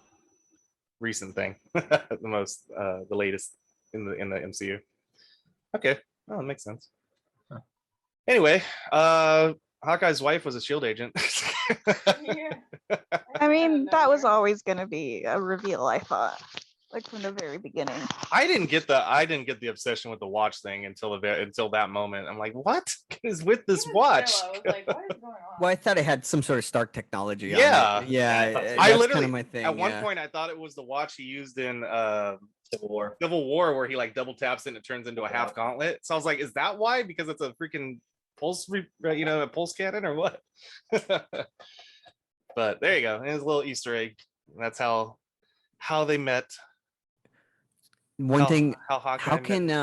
recent thing, the latest in the MCU. Okay. Oh, it makes sense. Huh. Anyway, Hawkeye's wife was a shield agent. Yeah. I mean, that was always going to be a reveal, I thought, like from the very beginning. I didn't get the obsession with the until that moment. I'm like, what is with this watch? I was like, what is going on? Well, I thought it had some sort of Stark technology. Yeah. on it. Yeah. I That's literally- kind of my thing. At one yeah. point, I thought it was the watch he used in Civil War. Civil War, where he like double taps it and it turns into a half gauntlet. So I was like, is that why? Because it's a freaking a pulse cannon or what? But there you go. It's a little Easter egg. That's how they met. One thing, how Hawkeye how met can his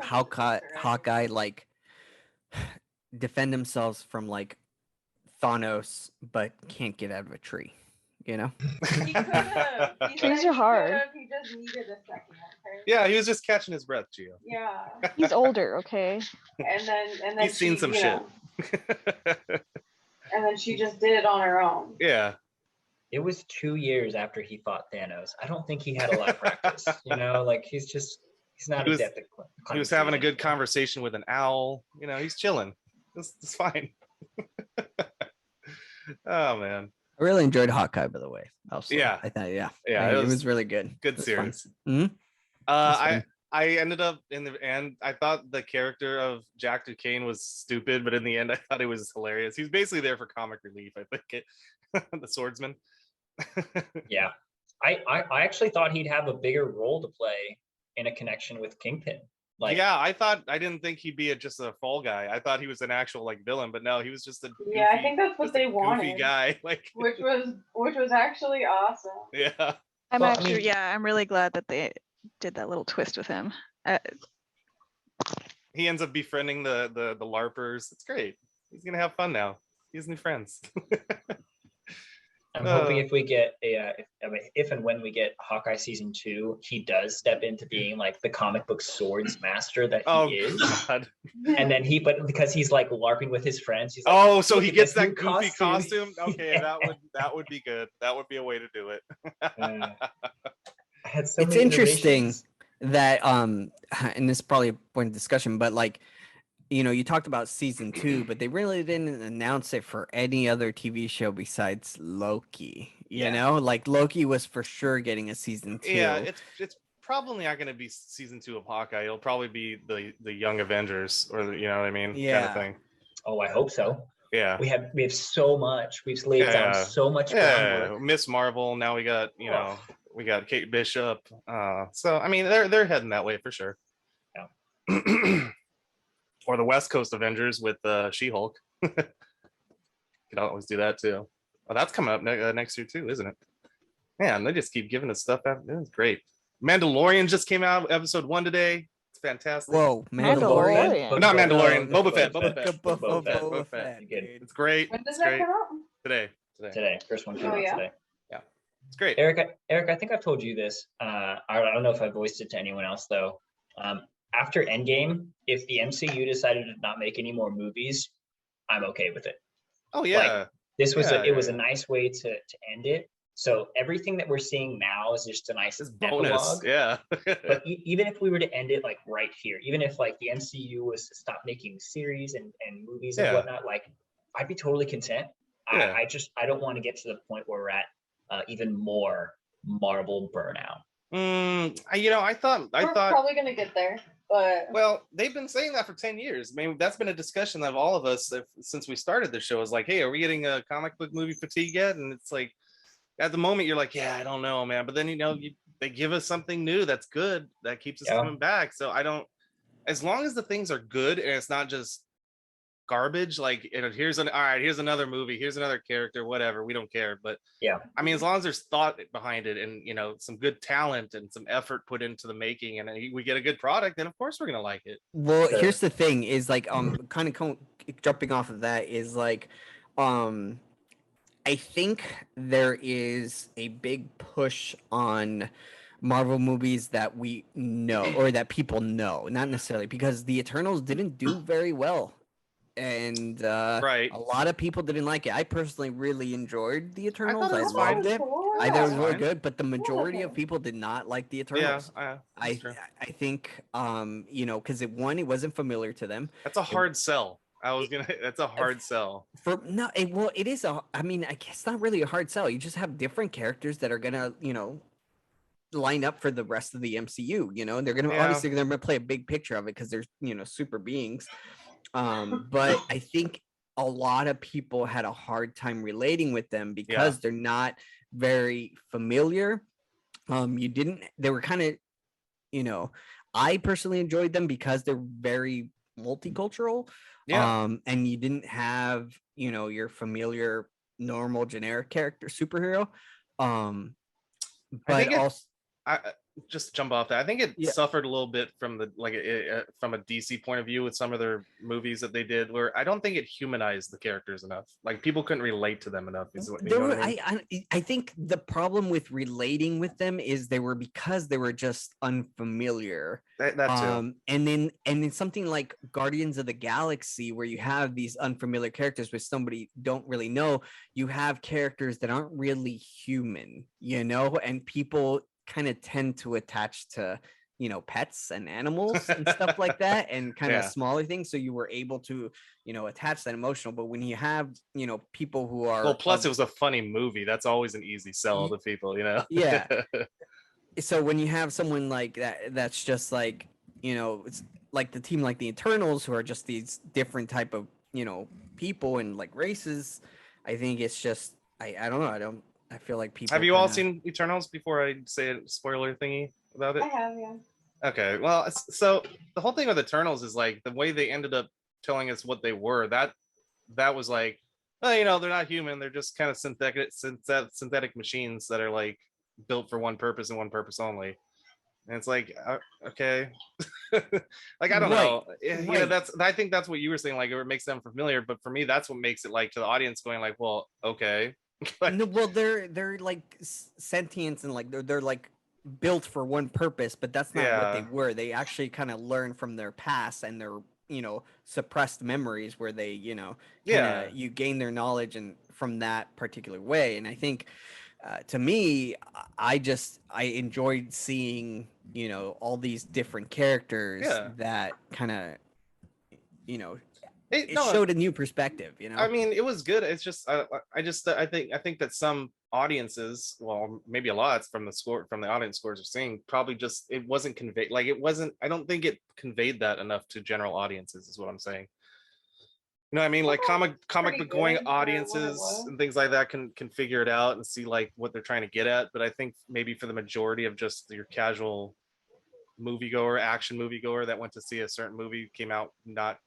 wife. Hawkeye like defend themselves from like Thanos, but can't get out of a tree? He could have. Trees are hard. He just needed a second. Okay? Yeah, he was just catching his breath, Gio. Yeah. He's older, okay? And then He's seen some shit. and then she just did it on her own. Yeah. It was 2 years after he fought Thanos. I don't think he had a lot of practice. You know, like he's not adept at he was having a good conversation with an owl. You know, he's chilling. It's fine. Oh man. I really enjoyed Hawkeye, by the way. Also, Yeah. I thought, Yeah, it was really good. Good series. Mhm. I ended up in the end. I thought the character of Jack Duquesne was stupid, but in the end, I thought it was hilarious. He was basically there for comic relief. I think the swordsman. Yeah, I actually thought he'd have a bigger role to play in a connection with Kingpin. Like, yeah, I didn't think he'd be just a fall guy. I thought he was an actual like villain, but no, he was just a goofy, Yeah, I think that's what they goofy wanted. guy. Like, which was actually awesome. yeah. I'm really glad that they did that little twist with him. He ends up befriending the LARPers. It's great. He's gonna have fun now. He has new friends. I'm hoping if we get if and when we get Hawkeye season 2, he does step into being like the comic book swords master that he is. God. And then because he's like LARPing with his friends. He's like, so he gets that new goofy costume. Okay, Yeah. that would be good. That would be a way to do it. I had so It's many interesting iterations. that and this is probably a point of discussion, but like, you know, you talked about season 2, but they really didn't announce it for any other TV show besides Loki. You know, like Loki was for sure getting a season 2. Yeah, it's probably not going to be season 2 of Hawkeye. It'll probably be the Young Avengers, or you know what I mean, kind of thing. Oh, I hope so. Yeah, we have so much. We've laid down so much groundwork. Miss Marvel. Now we got we got Kate Bishop. So I mean, they're heading that way for sure. Yeah. Or the West Coast Avengers with She-Hulk. Could always do that too. Oh, that's coming up next year too, isn't it? Man, they just keep giving us stuff. It's great. Mandalorian just came out, episode 1 today. It's fantastic. Whoa, Mandalorian. Not Mandalorian. Boba Fett. Boba Fett. It's great. When does It's that great. come out? Today. First one came out yeah? today. Yeah, it's great. Eric, I think I've told you this. I don't know if I voiced it to anyone else though. After Endgame, if the MCU decided to not make any more movies, I'm okay with it. Oh yeah. Like, this was it was a nice way to end it. So everything that we're seeing now is just a nice bonus. epilogue. Yeah. But even if we were to end it like right here, even if like the MCU was to stop making series and movies and whatnot, like I'd be totally content. Yeah. I don't want to get to the point where we're at even more Marvel burnout. I thought We're probably gonna get there, but well, they've been saying that for 10 years. I mean, that's been a discussion of all of us since we started the show. Is like, hey, are we getting a comic book movie fatigue yet? And it's like, at the moment, you're like, yeah, I don't know, man. But then they give us something new that's good that keeps us coming back. So I don't. As long as the things are good and it's not just garbage, like here's another movie, here's another character, whatever, we don't care. But I mean, as long as there's thought behind it and some good talent and some effort put into the making and we get a good product, then of course we're gonna like it. Well, here's the thing is like kind of jumping off of that is like I think there is a big push on Marvel movies that we know or that people know, not necessarily because the Eternals didn't do very well. And a lot of people didn't like it. I personally really enjoyed the Eternals. I loved it. I thought it was really good, but the majority of people did not like the Eternals. Yeah, I think because it wasn't familiar to them. That's a hard sell. That's a hard sell. It is I mean, I guess not really a hard sell. You just have different characters that are gonna, line up for the rest of the MCU. They're gonna obviously they're gonna play a big picture of it because there's super beings. But I think a lot of people had a hard time relating with them because they're not very familiar. They were kind of, I personally enjoyed them because they're very multicultural. And you didn't have, your familiar, normal, generic character superhero. But also, just jump off that. I think it Yeah. suffered a little bit from the from a DC point of view with some of their movies that they did, where I don't think it humanized the characters enough. Like people couldn't relate to them enough. Is what, you know what I mean? I think the problem with relating with them is because they were just unfamiliar. That too. And then something like Guardians of the Galaxy, where you have these unfamiliar characters with somebody don't really know, you have characters that aren't really human, you know, and people kind of tend to attach to, you know, pets and animals and stuff like that, and kind of smaller things. So you were able to, you know, attach that emotional. But when you have, you know, people who are plus it was a funny movie. That's always an easy sell to people, you know. Yeah. So when you have someone like that, that's just like, you know, it's like the team like the Eternals, who are just these different type of, you know, people and like races. I think it's just I don't know. I feel like people. Have you all seen Eternals before I say a spoiler thingy about it? I have, yeah. Okay, well, so the whole thing with Eternals is like the way they ended up telling us what they were. That was like, well, you know, they're not human. They're just kind of synthetic machines that are like built for one purpose and one purpose only. And it's like, okay, like I don't know. Yeah, I think that's what you were saying. Like it makes them familiar, but for me, that's what makes it like to the audience going like, well, okay. No, well, they're like sentience and like they're like built for one purpose, but that's not what they were. They actually kind of learn from their past and their, you know, suppressed memories, where they, you know, you gain their knowledge and from that particular way. And I think to me, I enjoyed seeing, you know, all these different characters that kind of, you know, it showed a new perspective, you know. I mean, it was good. It's just I think that some audiences, well, maybe a lot from the audience scores are saying, probably just it wasn't conveyed. Like it wasn't. I don't think it conveyed that enough to general audiences. Is what I'm saying. You know what I mean? Like comic book going audiences and things like that can figure it out and see like what they're trying to get at. But I think maybe for the majority of just your casual action moviegoer that went to see a certain movie, came out not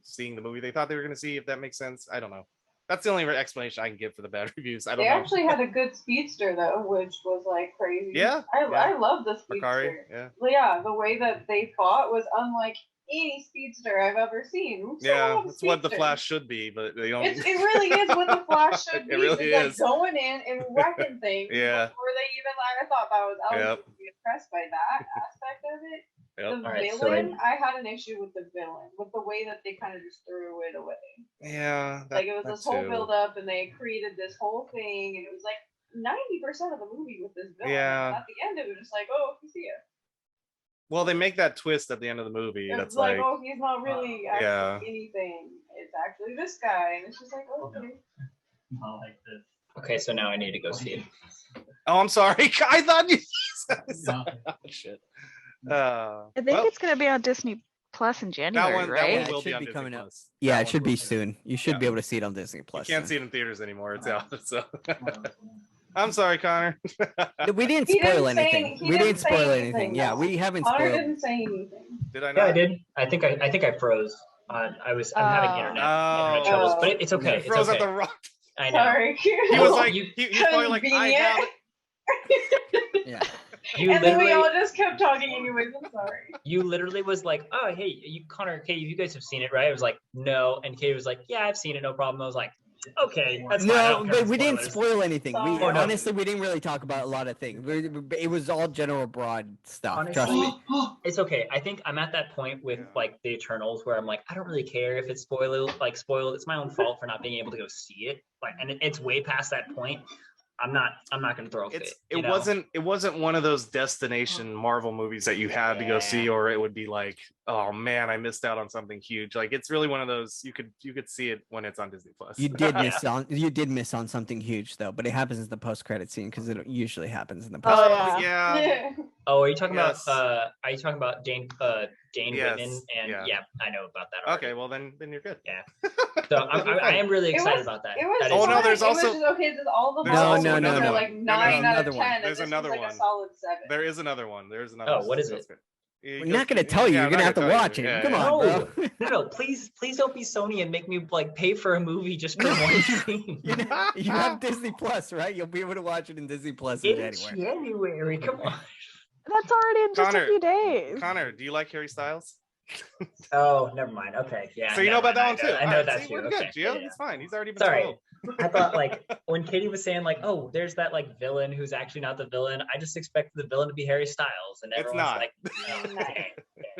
seeing the movie they thought they were going to see, if that makes sense. I don't know. That's the only explanation I can give for the bad reviews. I don't know. They actually had a good speedster though, which was like crazy. Yeah. I love the speedster. Makari, yeah, the way that they fought was unlike any speedster I've ever seen. That's what the Flash should be, but they don't. It really is what the Flash should be. It really is. Like going in and wrecking things. Yeah. Before they even, I thought I was impressed by that aspect of it. The villain, I had an issue with the villain, with the way that they kind of just threw it away. Yeah. Like it was this whole build up, and they created this whole thing, and it was like 90% of the movie with this villain. Yeah. And at the end, it was just like, oh, you see it. Well, they make that twist at the end of the movie. It's that's like, oh, he's not really actually anything. It's actually this guy, and it's just like, oh, okay. Not like this. Okay, so now I need to go see it. Oh, I'm sorry. I thought you. Shit. I think it's gonna be on Disney Plus in January, right? That one will be be coming Disney up. Plus. Yeah, it should be soon. You should be able to see it on Disney Plus. You can't see it in theaters anymore. It's out. So. I'm sorry, Connor. We didn't spoil anything. We didn't spoil anything. Yeah, we haven't spoiled. Connor didn't say anything. Did I not? Yeah, I did. I think I froze. I'm having internet troubles, but it's okay. You froze it's okay. at the rock. I know. Sorry. He was like, he's probably like, I have it. Yeah. And then we all just kept talking anyways. I'm sorry. You literally was like, oh, hey, Connor, Kay, you guys have seen it, right? I was like, no. And Kay was like, yeah, I've seen it, no problem. I was like, okay, that's fine. No, but we didn't spoil anything. Honestly, We didn't really talk about a lot of things. It was all general broad stuff. Honestly, trust me. It's okay. I think I'm at that point with like the Eternals where I'm like, I don't really care if it's spoiled. It's my own fault for not being able to go see it. And it's way past that point. I'm not gonna throw a fit. It wasn't one of those destination Marvel movies that you had to go see, or it would be like, oh man, I missed out on something huge. Like it's really one of those you could see it when it's on Disney Plus. You did miss on something huge though, but it happens in the post-credit scene because it usually happens in the post. Oh, are you talking about Jane Whitman? And yeah, I know about that already. Okay, well then you're good. Yeah. So I am really excited about that. There's also all the no. Like 9 out of 10. There's another one. Like a solid 7. There is another one. Oh, what is it? We're not gonna tell you. You're gonna have to watch it. Come on, bro. No. Please don't be Sony and make me like pay for a movie just for one screen. You have Disney Plus, right? You'll be able to watch it in Disney Plus in January. Come on. That's in just a few days. Connor, do you like Harry Styles? Oh, never mind. Okay, yeah. So you know about that one too. I know Alright, that see, too. we're Okay, good, Gio. yeah. He's fine. He's already been Sorry. told. I thought like when Katie was saying like, oh, there's that like villain who's actually not the villain. I just expected the villain to be Harry Styles, and It's everyone's not. like, no, okay.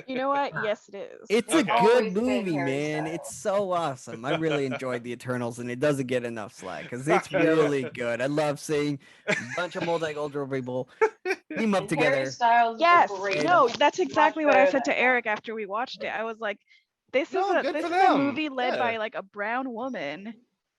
You know what? Yes, it is. It's Okay. a Always good been movie, Harry man. Styles. It's so awesome. I really enjoyed the Eternals, and it doesn't get enough slack because it's really good. I love seeing a bunch of multicultural people team up And together. Harry Styles is a Yes, great- no, that's exactly what I better said to than Eric after we watched it. I was like, this No, is a good this for is a them. movie led Yeah. by like a brown woman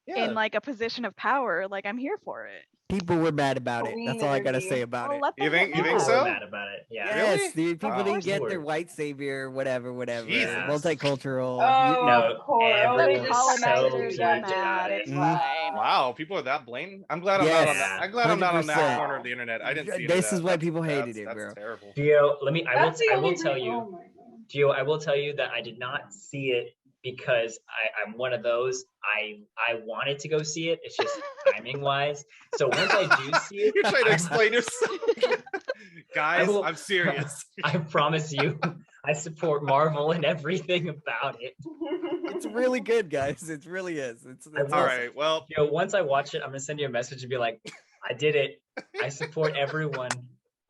Yeah. in like a position of power. Like I'm here for it. People were mad about it. Queen That's all I gotta energy. say about Well, it. let You them think- get you think mad. so? We're mad about it. Yeah. Really? Yes, dude. People Wow. didn't get Lord. their white savior, whatever. Jesus. Multicultural. Oh, No, of course. Oh, they everyone's just so Colonizers huge are about mad. it. It's Mhm. fine. Wow, people are that blatant. I'm glad I'm not on Yes. that. I'm glad I'm not on that 100%. corner of the internet. I didn't see any of This that. is why That's- people hated it, that's bro. Terrible. Gio, That's the I only will tell reason- you, oh my God. Gio, I will tell you that I did not see it because I'm one of those. I wanted to go see it. It's just timing wise. So once I do see it, You're trying to I'm- explain yourself. Guys, will- I'm serious. I promise you, I support Marvel and everything about it. It's really good, guys. It really is. It's I will- All awesome. right. Well, Gio, once I watch it, I'm gonna send you a message and be like, I did it. I support everyone.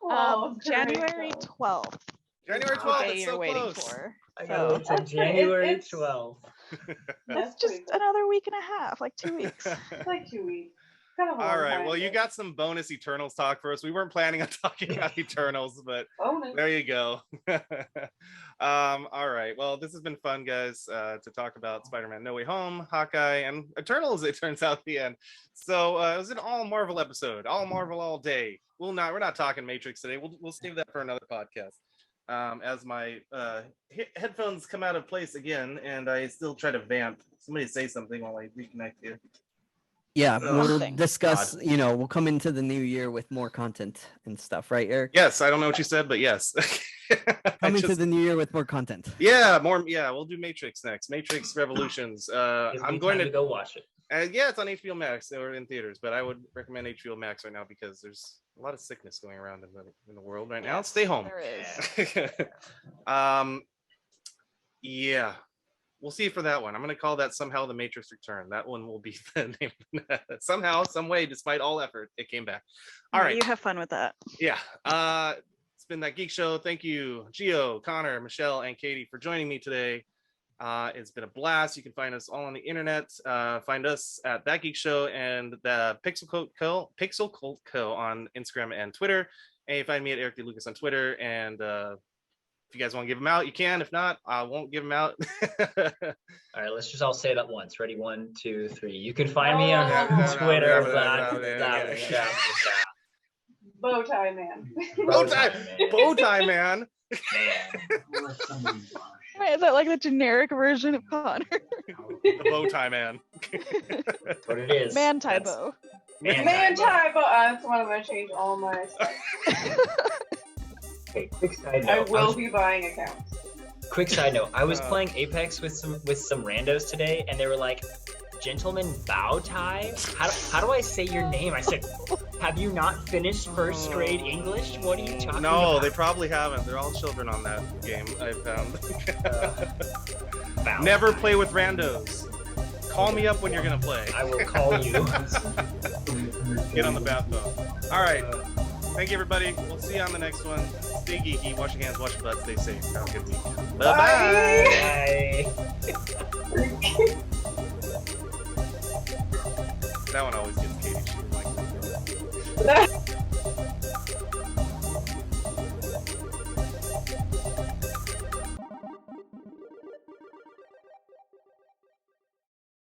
Oh, January Rachel. 12th. January is the 12th. day It's you're so waiting close. for. I So gotta wait till That's pretty- January it's- 12th. that's That's just pretty good. another week and a half, like 2 weeks. It's like 2 weeks. Kind of a All long right. time, Well, you but got some bonus Eternals talk for us. We weren't planning on talking about Eternals, but bonus. there you go. All right. Well, this has been fun, guys, to talk about Spider-Man No Way Home, Hawkeye, and Eternals, it turns out at the end. So it was an all Marvel episode, all Marvel all day. We're not talking Matrix today. We'll save that for another podcast. As my headphones come out of place again, and I still try to vamp. Somebody say something while I reconnect here. Yeah, we'll Something. discuss, we'll come into the new year with more content and stuff, right, Eric? Yes, I don't know what you said, but yes. I Come into just- the new year with more content. Yeah, more. Yeah, we'll do Matrix next. Matrix Revolutions. Gives I'm me going time to. go watch it. Yeah, it's on HBO Max or in theaters, but I would recommend HBO Max right now because there's a lot of sickness going around in the world right now. Yes, Stay home. There is. Yeah, we'll see for that one. I'm gonna call that somehow the Matrix Return. That one will be the name. Somehow, some way, despite all effort, it came back. All Yeah, right. You have fun with that. Yeah. It's been That Geek Show. Thank you, Gio, Connor, Michelle, and Katie for joining me today. It's been a blast. You can find us all on the internet. Find us at That Geek Show and the Pixel Cult Co on Instagram and Twitter. And you find me at Erik D. Lucas on Twitter. And if you guys want to give them out, you can. If not, I won't give them out. All right, let's just all say it at once. Ready? 1, 2, 3. You can find me on Oh. Twitter. Bowtie man. Bowtie man. Wait, is that like the generic version of Connor? The Bowtie man. What it is. Man tie That's- bow. Man tie bow. That's what I'm gonna change all my stuff. Okay, quick side I note. will be buying accounts. Quick side note. I was playing Apex with some randos today, and they were like, "Gentleman bow tie? How do I say your name?" I said, "Have you not finished first grade English? What are you talking No, about?" they probably haven't. They're all children on that game, I found. Bow Never tie. play with randos. Call me up when you're gonna play. I will call you. Get on the bat phone. All right. Thank you, everybody. We'll see you on the next one. Stay geeky. Wash your hands. Wash your butt. Stay safe. Have a good week. Bye-bye. Bye.